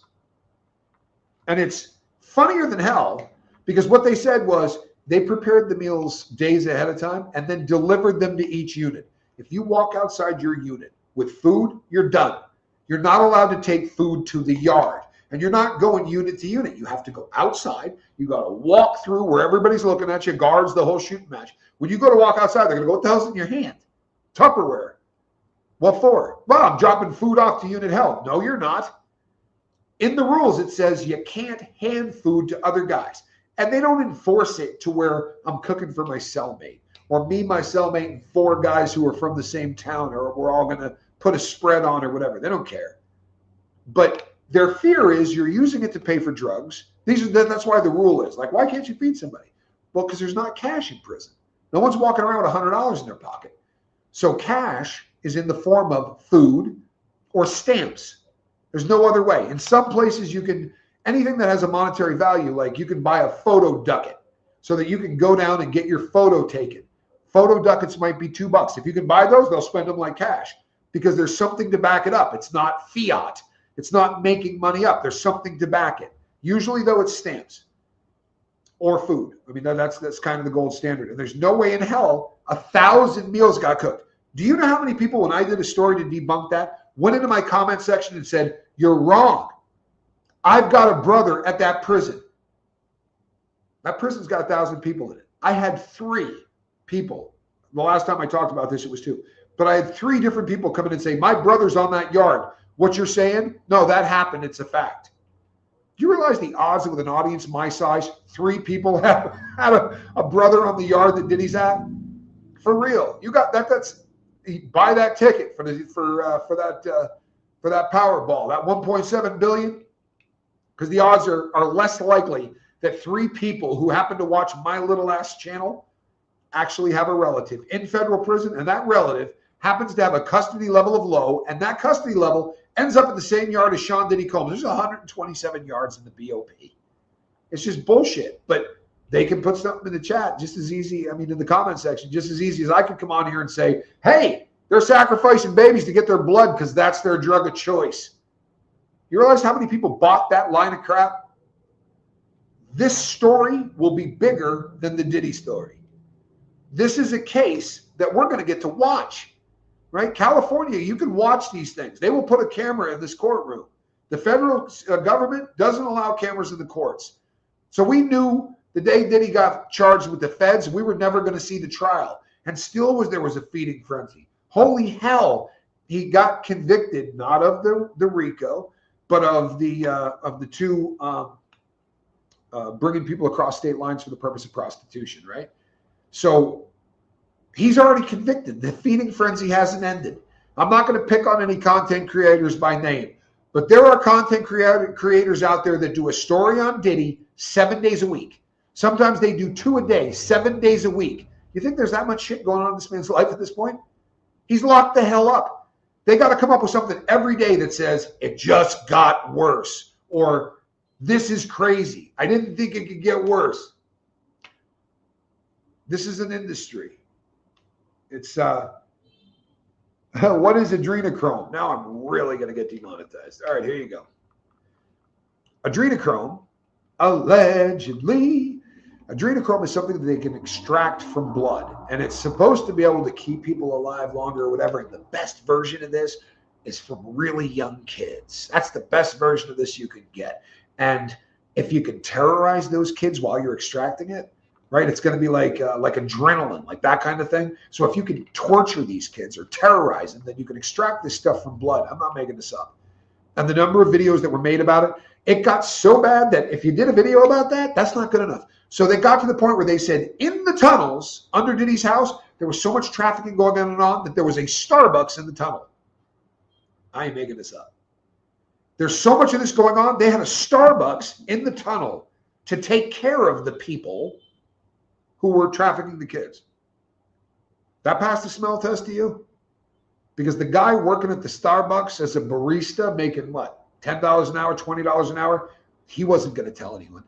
And it's funnier than hell because what they said was they prepared the meals days ahead of time and then delivered them to each unit. If you walk outside your unit with food, you're done. You're not allowed to take food to the yard. And you're not going unit to unit. You have to go outside. You got to walk through where everybody's looking at you, guards, the whole shooting match. When you go to walk outside, they're going to go, what the hell's in your hand? Tupperware. What for? Well, I'm dropping food off to unit help. No, you're not. In the rules, it says you can't hand food to other guys. And they don't enforce it to where I'm cooking for my cellmate or me, my cellmate, and 4 guys who are from the same town, or we're all going to put a spread on or whatever. They don't care. But their fear is you're using it to pay for drugs. That's why the rule is. Like, why can't you feed somebody? Well, because there's not cash in prison. No one's walking around with $100 in their pocket. So cash is in the form of food or stamps. There's no other way. In some places, you can, anything that has a monetary value, like you can buy a photo ducat so that you can go down and get your photo taken. Photo ducats might be $2. If you can buy those, they'll spend them like cash because there's something to back it up. It's not fiat. It's not making money up. There's something to back it. Usually, though, it's stamps or food. I mean, that's kind of the gold standard. And there's no way in hell 1,000 meals got cooked. Do you know how many people, when I did a story to debunk that, went into my comment section and said, you're wrong. I've got a brother at that prison. That prison's got 1,000 people in it. I had 3 people. The last time I talked about this, it was 2. But I had 3 different people come in and say, my brother's on that yard. What you're saying? No, that happened. It's a fact. Do you realize the odds with an audience my size, 3 people had a brother on the yard that Diddy's at? For real. You got that. That's buy that ticket for that Powerball, that 1.7 billion, because the odds are less likely that 3 people who happen to watch my little ass channel actually have a relative in federal prison, and that relative happens to have a custody level of low, and that custody level ends up in the same yard as Sean Diddy Combs. There's 127 yards in the BOP. It's just bullshit. But they can put something in the chat just as easy, I mean, in the comment section, just as easy as I could come on here and say, hey, they're sacrificing babies to get their blood because that's their drug of choice. You realize how many people bought that line of crap? This story will be bigger than the Diddy story. This is a case that we're going to get to watch, right? California, you can watch these things. They will put a camera in this courtroom. The federal government doesn't allow cameras in the courts. So we knew the day Diddy got charged with the feds, we were never going to see the trial. And still there was a feeding frenzy. Holy hell, he got convicted, not of the RICO, but of the two bringing people across state lines for the purpose of prostitution, right? So he's already convicted. The feeding frenzy hasn't ended. I'm not going to pick on any content creators by name, but there are content creators out there that do a story on Diddy 7 days a week. Sometimes they do 2 a day, 7 days a week. You think there's that much shit going on in this man's life at this point? He's locked the hell up. They got to come up with something every day that says, it just got worse, or this is crazy. I didn't think it could get worse. This is an industry. It's, what is adrenochrome? Now I'm really going to get demonetized. All right, here you go. Adrenochrome, allegedly. Adrenochrome is something that they can extract from blood, and it's supposed to be able to keep people alive longer or whatever. And the best version of this is from really young kids. That's the best version of this you could get. And if you can terrorize those kids while you're extracting it, right, it's going to be like adrenaline, like that kind of thing. So if you can torture these kids or terrorize them, then you can extract this stuff from blood. I'm not making this up. And the number of videos that were made about it, it got so bad that if you did a video about that, that's not good enough. So they got to the point where they said in the tunnels under Diddy's house, there was so much trafficking going on and on that there was a Starbucks in the tunnel. I ain't making this up. There's so much of this going on. They had a Starbucks in the tunnel to take care of the people who were trafficking the kids. That passed the smell test to you? Because the guy working at the Starbucks as a barista making what? $10 an hour, $20 an hour? He wasn't going to tell anyone,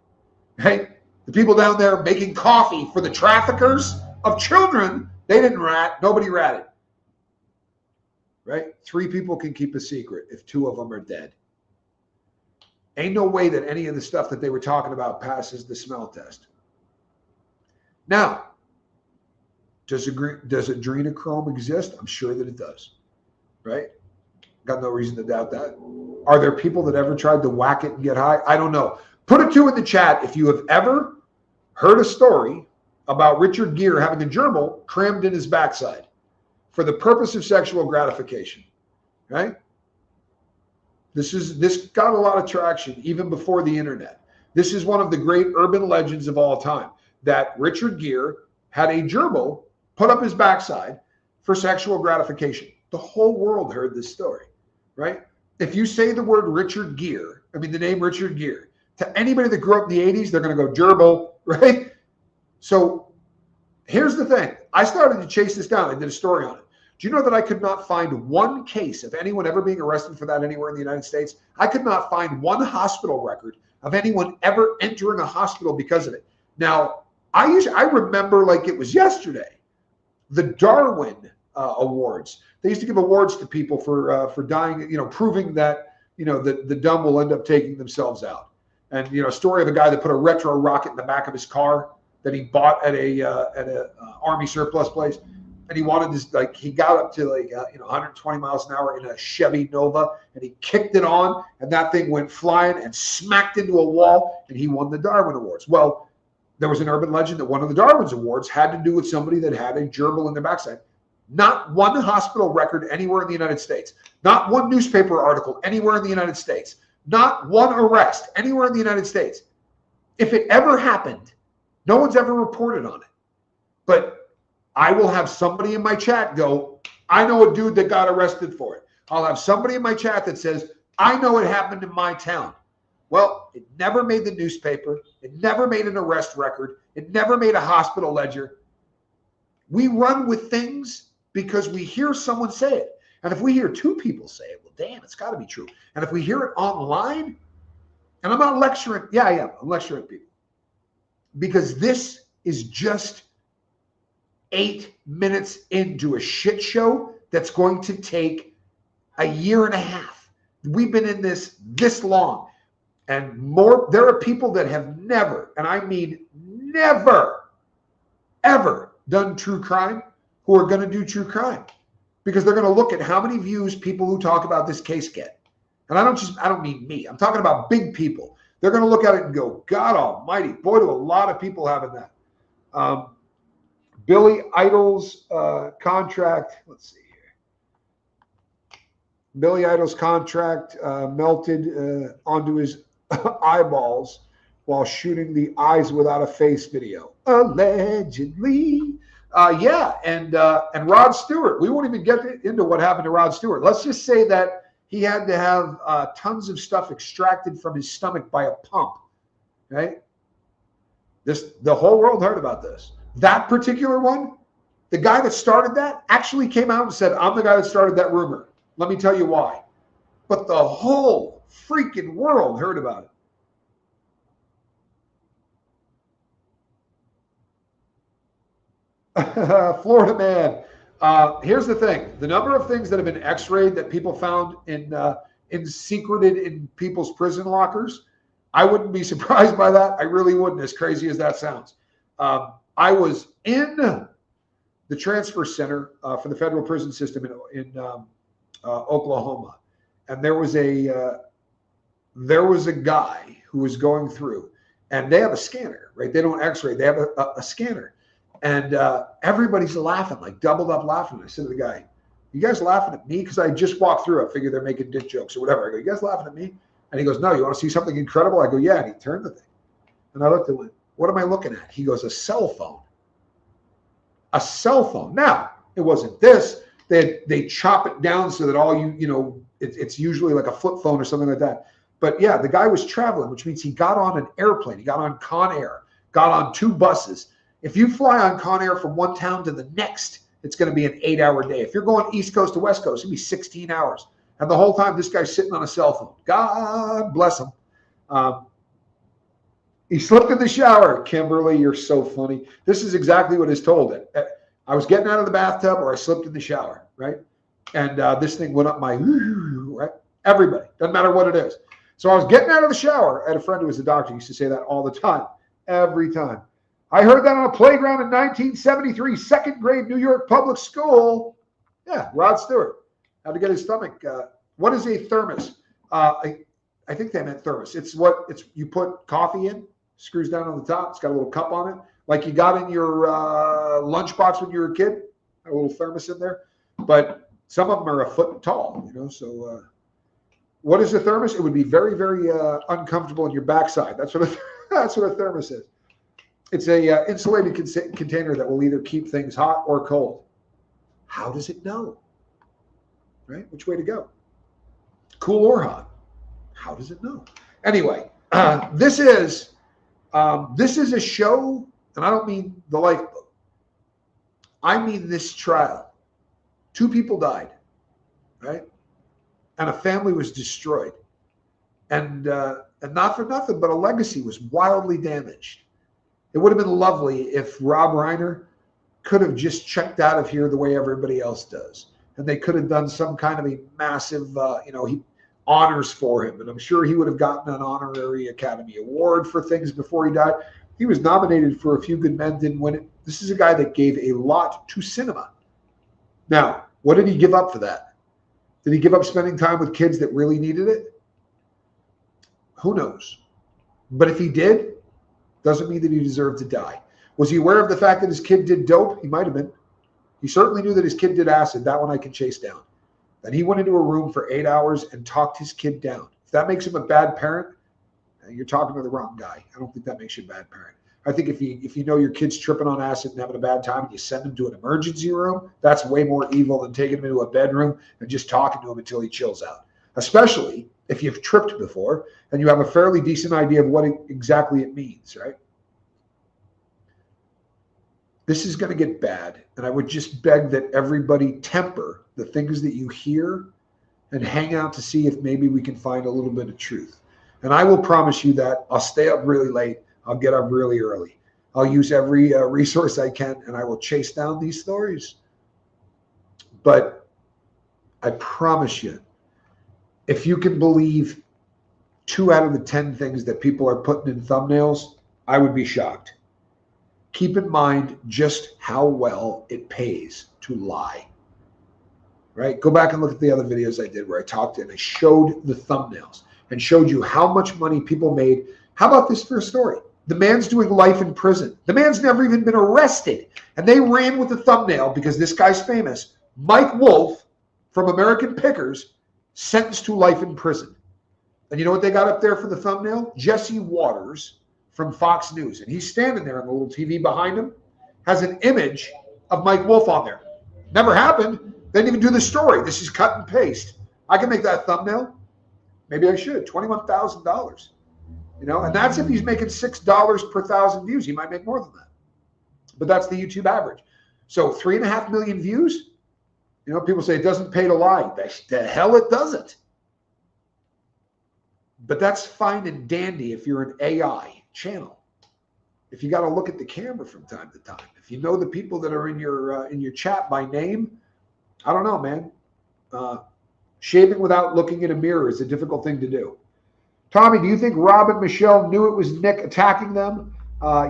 right? The people down there making coffee for the traffickers of children, they didn't rat. Nobody ratted, right? 3 people can keep a secret if 2 of them are dead. Ain't no way that any of the stuff that they were talking about passes the smell test. Now, does adrenochrome exist? I'm sure that it does, right? Got no reason to doubt that. Are there people that ever tried to whack it and get high? I don't know. Put a 2 in the chat if you have ever heard a story about Richard Gere having a gerbil crammed in his backside for the purpose of sexual gratification, right? This got a lot of traction even before the internet. This is one of the great urban legends of all time, that Richard Gere had a gerbil put up his backside for sexual gratification. The whole world heard this story, right? If you say the word Richard Gere, I mean the name Richard Gere, to anybody that grew up in the 80s, they're going to go gerbil, right? So here's the thing. I started to chase this down. I did a story on it. Do you know that I could not find one case of anyone ever being arrested for that anywhere in the United States? I could not find one hospital record of anyone ever entering a hospital because of it. Now, I remember like it was yesterday, the Darwin Awards. They used to give awards to people for dying, proving that, the dumb will end up taking themselves out. And, a story of a guy that put a retro rocket in the back of his car that he bought at a Army surplus place. And he wanted this, he got up to 120 miles an hour in a Chevy Nova, and he kicked it on, and that thing went flying and smacked into a wall, and he won the Darwin Awards. Well, there was an urban legend that one of the Darwin's Awards had to do with somebody that had a gerbil in their backside. Not one hospital record anywhere in the United States. Not one newspaper article anywhere in the United States. Not one arrest anywhere in the United States. If it ever happened, no one's ever reported on it. But I will have somebody in my chat go, I know a dude that got arrested for it. I'll have somebody in my chat that says, I know it happened in my town. Well, it never made the newspaper. It never made an arrest record. It never made a hospital ledger. We run with things because we hear someone say it. And if we hear two people say it, well, damn, it's got to be true. And if we hear it online, and I'm not lecturing, yeah, I am. I'm lecturing people. Because this is just 8 minutes into a shit show that's going to take a year and a half. We've been in this long. And more, there are people that have never, and I mean never, ever done true crime who are going to do true crime because they're going to look at how many views people who talk about this case get. And I don't mean me. I'm talking about big people. They're going to look at it and go, God almighty, boy, do a lot of people having that. Billy Idol's contract, let's see here. Billy Idol's contract melted onto his eyeballs while shooting the Eyes Without a Face video. Allegedly. Yeah, and Rod Stewart. We won't even get into what happened to Rod Stewart. Let's just say that he had to have tons of stuff extracted from his stomach by a pump. Right? The whole world heard about this. That particular one, the guy that started that actually came out and said, I'm the guy that started that rumor. Let me tell you why. But the whole freaking world heard about it. Florida man. Here's the thing. The number of things that have been x-rayed that people found secreted in people's prison lockers, I wouldn't be surprised by that. I really wouldn't, as crazy as that sounds. I was in the transfer center for the federal prison system in Oklahoma, and there was a guy who was going through, and they have a scanner, right? They don't x-ray, they have a scanner. And everybody's laughing, like doubled up laughing. I said to the guy, you guys laughing at me? Because I just walked through. I figured they're making dick jokes or whatever. I go, you guys laughing at me? And he goes, no, you want to see something incredible? I go, yeah. And he turned the thing. And I looked at him, what am I looking at? He goes, a cell phone. A cell phone. Now, it wasn't this. They chop it down so that all it's usually like a flip phone or something like that. But yeah, the guy was traveling, which means he got on an airplane. He got on Con Air, got on 2 buses. If you fly on Con Air from one town to the next, it's going to be an 8-hour day. If you're going East Coast to West Coast, it'll be 16 hours. And the whole time, this guy's sitting on a cell phone. God bless him. He slipped in the shower. Kimberly, you're so funny. This is exactly what is told. I was getting out of the bathtub or I slipped in the shower, right? And this thing went up my, right? Everybody, doesn't matter what it is. So I was getting out of the shower. I had a friend who was a doctor. He used to say that all the time, every time. I heard that on a playground in 1973, second grade New York public school. Yeah, Rod Stewart had to get his stomach. What is a thermos? I think they meant thermos. It's you put coffee in, screws down on the top. It's got a little cup on it, like you got in your lunchbox when you were a kid. A little thermos in there, but some of them are a foot tall. So what is a thermos? It would be very, very uncomfortable in your backside. That's what a thermos is. It's a insulated container that will either keep things hot or cold. How does it know? Right? Which way to go? Cool or hot? How does it know? Anyway, this is a show, and I don't mean the lifeboat. I mean this trial. 2 people died, right? And a family was destroyed. And not for nothing, but a legacy was wildly damaged. It would have been lovely if Rob Reiner could have just checked out of here the way everybody else does. And they could have done some kind of a massive, honors for him. And I'm sure he would have gotten an honorary Academy Award for things before he died. He was nominated for A Few Good Men, didn't win it. This is a guy that gave a lot to cinema. Now, what did he give up for that? Did he give up spending time with kids that really needed it? Who knows? But if he did, doesn't mean that he deserved to die. Was he aware of the fact that his kid did dope? He might have been. He certainly knew that his kid did acid. That one I can chase down. Then he went into a room for 8 hours and talked his kid down. If that makes him a bad parent, you're talking to the wrong guy. I don't think that makes you a bad parent. I think if you know your kid's tripping on acid and having a bad time and you send him to an emergency room, that's way more evil than taking him into a bedroom and just talking to him until he chills out. Especially if you've tripped before and you have a fairly decent idea of what exactly it means, right? This is going to get bad. And I would just beg that everybody temper the things that you hear and hang out to see if maybe we can find a little bit of truth. And I will promise you that I'll stay up really late. I'll get up really early. I'll use every resource I can, and I will chase down these stories. But I promise you, if you can believe 2 out of the 10 things that people are putting in thumbnails, I would be shocked. Keep in mind just how well it pays to lie. Right? Go back and look at the other videos I did where I talked and I showed the thumbnails and showed you how much money people made. How about this first story? The man's doing life in prison. The man's never even been arrested. And they ran with the thumbnail because this guy's famous. Mike Wolf from American Pickers sentenced to life in prison. And you know what they got up there for the thumbnail? Jesse Waters from Fox News. And he's standing there on the little TV behind him, has an image of Mike Wolf on there. Never happened. They didn't even do the story. This is cut and paste. I can make that thumbnail. Maybe I should. $21,000. You know, and that's if he's making $6 per 1,000 views. He might make more than that. But that's the YouTube average. So 3.5 million views. You know, people say it doesn't pay to lie. The hell it doesn't. But that's fine and dandy if you're an AI channel. If you got to look at the camera from time to time. If you know the people that are in your chat by name, I don't know, man. Shaving without looking in a mirror is a difficult thing to do. Tommy, do you think Rob and Michelle knew it was Nick attacking them?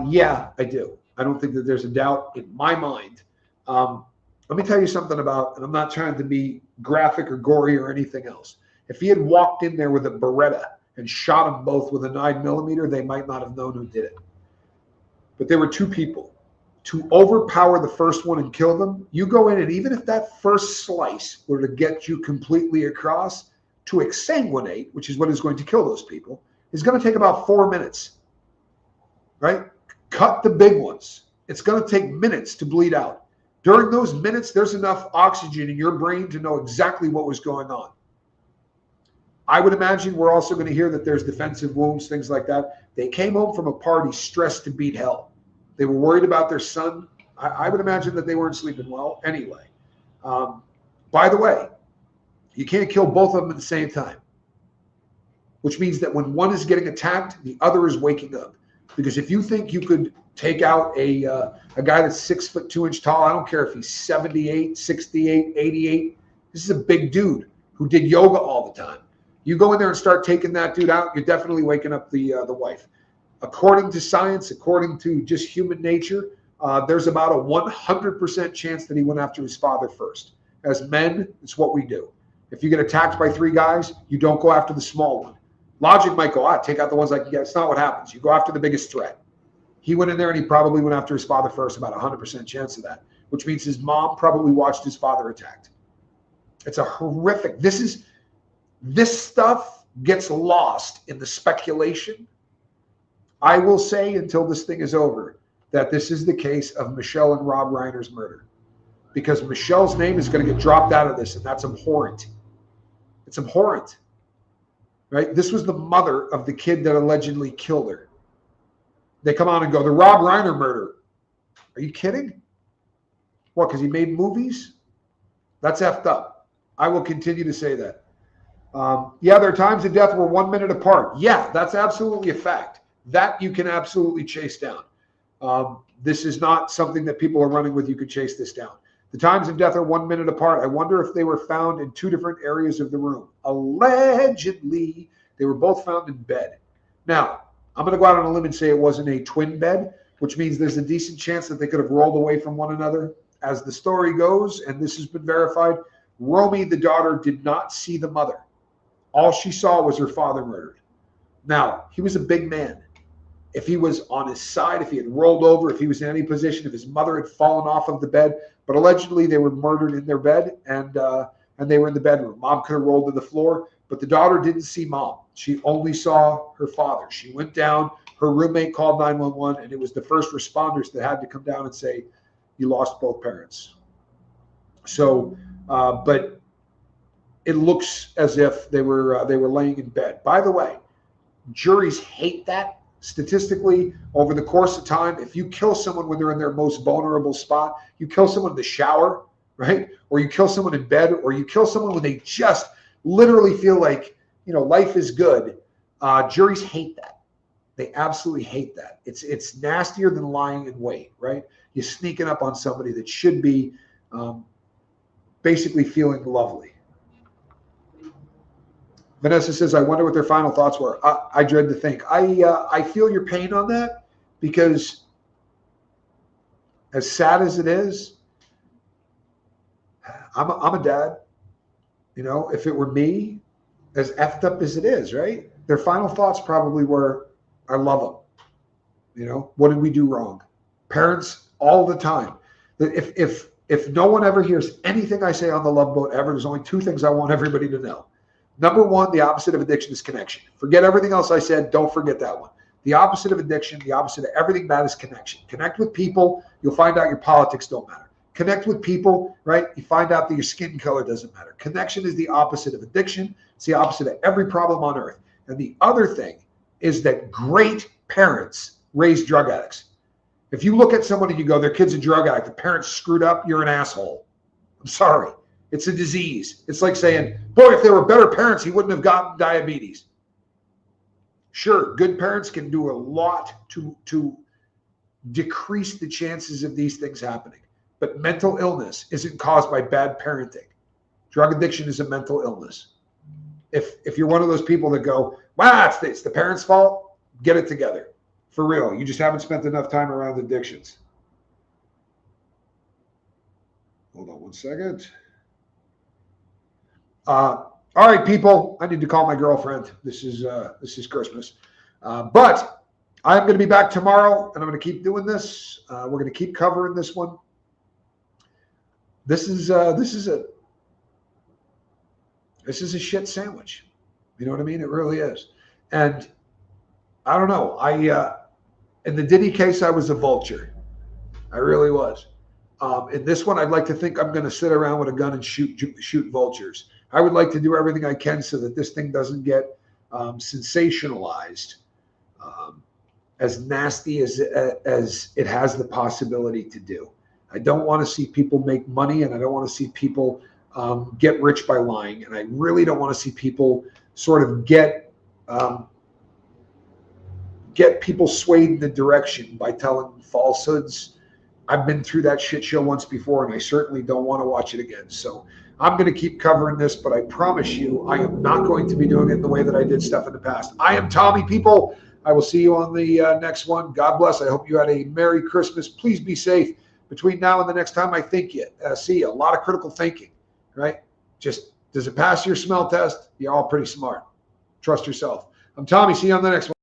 Yeah, I do. I don't think that there's a doubt in my mind. Let me tell you something about, and I'm not trying to be graphic or gory or anything else. If he had walked in there with a Beretta and shot them both with a 9mm, they might not have known who did it. But there were 2 people. To overpower the first one and kill them, you go in, and even if that first slice were to get you completely across, to exsanguinate, which is what is going to kill those people, is going to take about 4 minutes, right? Cut the big ones. It's going to take minutes to bleed out. During those minutes, there's enough oxygen in your brain to know exactly what was going on. I would imagine we're also going to hear that there's defensive wounds, things like that. They came home from a party stressed to beat hell. They were worried about their son. I would imagine that they weren't sleeping well anyway. By the way, you can't kill both of them at the same time, which means that when one is getting attacked, the other is waking up. Because if you think you could take out a guy that's 6'2" tall, I don't care if he's 78, 68, 88. This is a big dude who did yoga all the time. You go in there and start taking that dude out, you're definitely waking up the wife. According to science, according to just human nature, there's about a 100% chance that he went after his father first. As men, it's what we do. If you get attacked by 3 guys, you don't go after the small one. Logic might go, take out the ones I can get. It's not what happens. You go after the biggest threat. He went in there and he probably went after his father first, about 100% chance of that, which means his mom probably watched his father attacked. It's a horrific, this stuff gets lost in the speculation. I will say until this thing is over that this is the case of Michelle and Rob Reiner's murder, because Michelle's name is going to get dropped out of this, and that's abhorrent. It's abhorrent, right? This was the mother of the kid that allegedly killed her. They come on and go, the Rob Reiner murder. Are you kidding? What, because he made movies? That's effed up. I will continue to say that. Yeah, their times of death were 1 minute apart. Yeah, that's absolutely a fact. That you can absolutely chase down. This is not something that people are running with. You could chase this down. The times of death are 1 minute apart. I wonder if they were found in 2 different areas of the room. Allegedly, they were both found in bed. Now, I'm going to go out on a limb and say it wasn't a twin bed, which means there's a decent chance that they could have rolled away from one another. As the story goes, and this has been verified, Romy, the daughter, did not see the mother. All she saw was her father murdered. Now, he was a big man. If he was on his side, if he had rolled over, if he was in any position, if his mother had fallen off of the bed, but allegedly they were murdered in their bed, and they were in the bedroom. Mom could have rolled to the floor, but the daughter didn't see mom. She only saw her father. She went down, her roommate called 911, and it was the first responders that had to come down and say, you lost both parents. So, but it looks as if they were laying in bed. By the way, juries hate that. Statistically, over the course of time, if you kill someone when they're in their most vulnerable spot, you kill someone in the shower, right? Or you kill someone in bed, or you kill someone when they just literally feel like, life is good. Juries hate that. They absolutely hate that. It's nastier than lying in wait, right? You're sneaking up on somebody that should be basically feeling lovely. Vanessa says, I wonder what their final thoughts were. I dread to think. I feel your pain on that, because as sad as it is, I'm a dad. If it were me, as effed up as it is, right? Their final thoughts probably were, I love them. What did we do wrong? Parents all the time. If no one ever hears anything I say on the Love Boat ever, there's only two things I want everybody to know. Number one, the opposite of addiction is connection. Forget everything else I said. Don't forget that one. The opposite of addiction, the opposite of everything bad is connection. Connect with people. You'll find out your politics don't matter. Connect with people, right? You find out that your skin color doesn't matter. Connection is the opposite of addiction. It's the opposite of every problem on earth. And the other thing is that great parents raise drug addicts. If you look at someone and you go, their kid's a drug addict, the parents screwed up, you're an asshole. I'm sorry. It's a disease. It's like saying, boy, if they were better parents, he wouldn't have gotten diabetes. Sure, good parents can do a lot to decrease the chances of these things happening. But mental illness isn't caused by bad parenting. Drug addiction is a mental illness. If you're one of those people that go, wow, it's the parents' fault, get it together. For real. You just haven't spent enough time around addictions. Hold on one second. All right, people. I need to call my girlfriend. This is Christmas. But I'm going to be back tomorrow, and I'm going to keep doing this. We're going to keep covering this one. This is a shit sandwich. You know what I mean? It really is. And I don't know. In the Diddy case, I was a vulture. I really was. In this one, I'd like to think I'm going to sit around with a gun and shoot vultures. I would like to do everything I can so that this thing doesn't get sensationalized, as nasty as it has the possibility to do. I don't want to see people make money, and I don't want to see people get rich by lying, and I really don't want to see people sort of get people swayed in the direction by telling falsehoods. I've been through that shit show once before, and I certainly don't want to watch it again. So I'm going to keep covering this, but I promise you, I am not going to be doing it in the way that I did stuff in the past. I am Tommy, people. I will see you on the next one. God bless. I hope you had a Merry Christmas. Please be safe between now and the next time I see you. A lot of critical thinking, right? Just, does it pass your smell test? You're all pretty smart. Trust yourself. I'm Tommy. See you on the next one.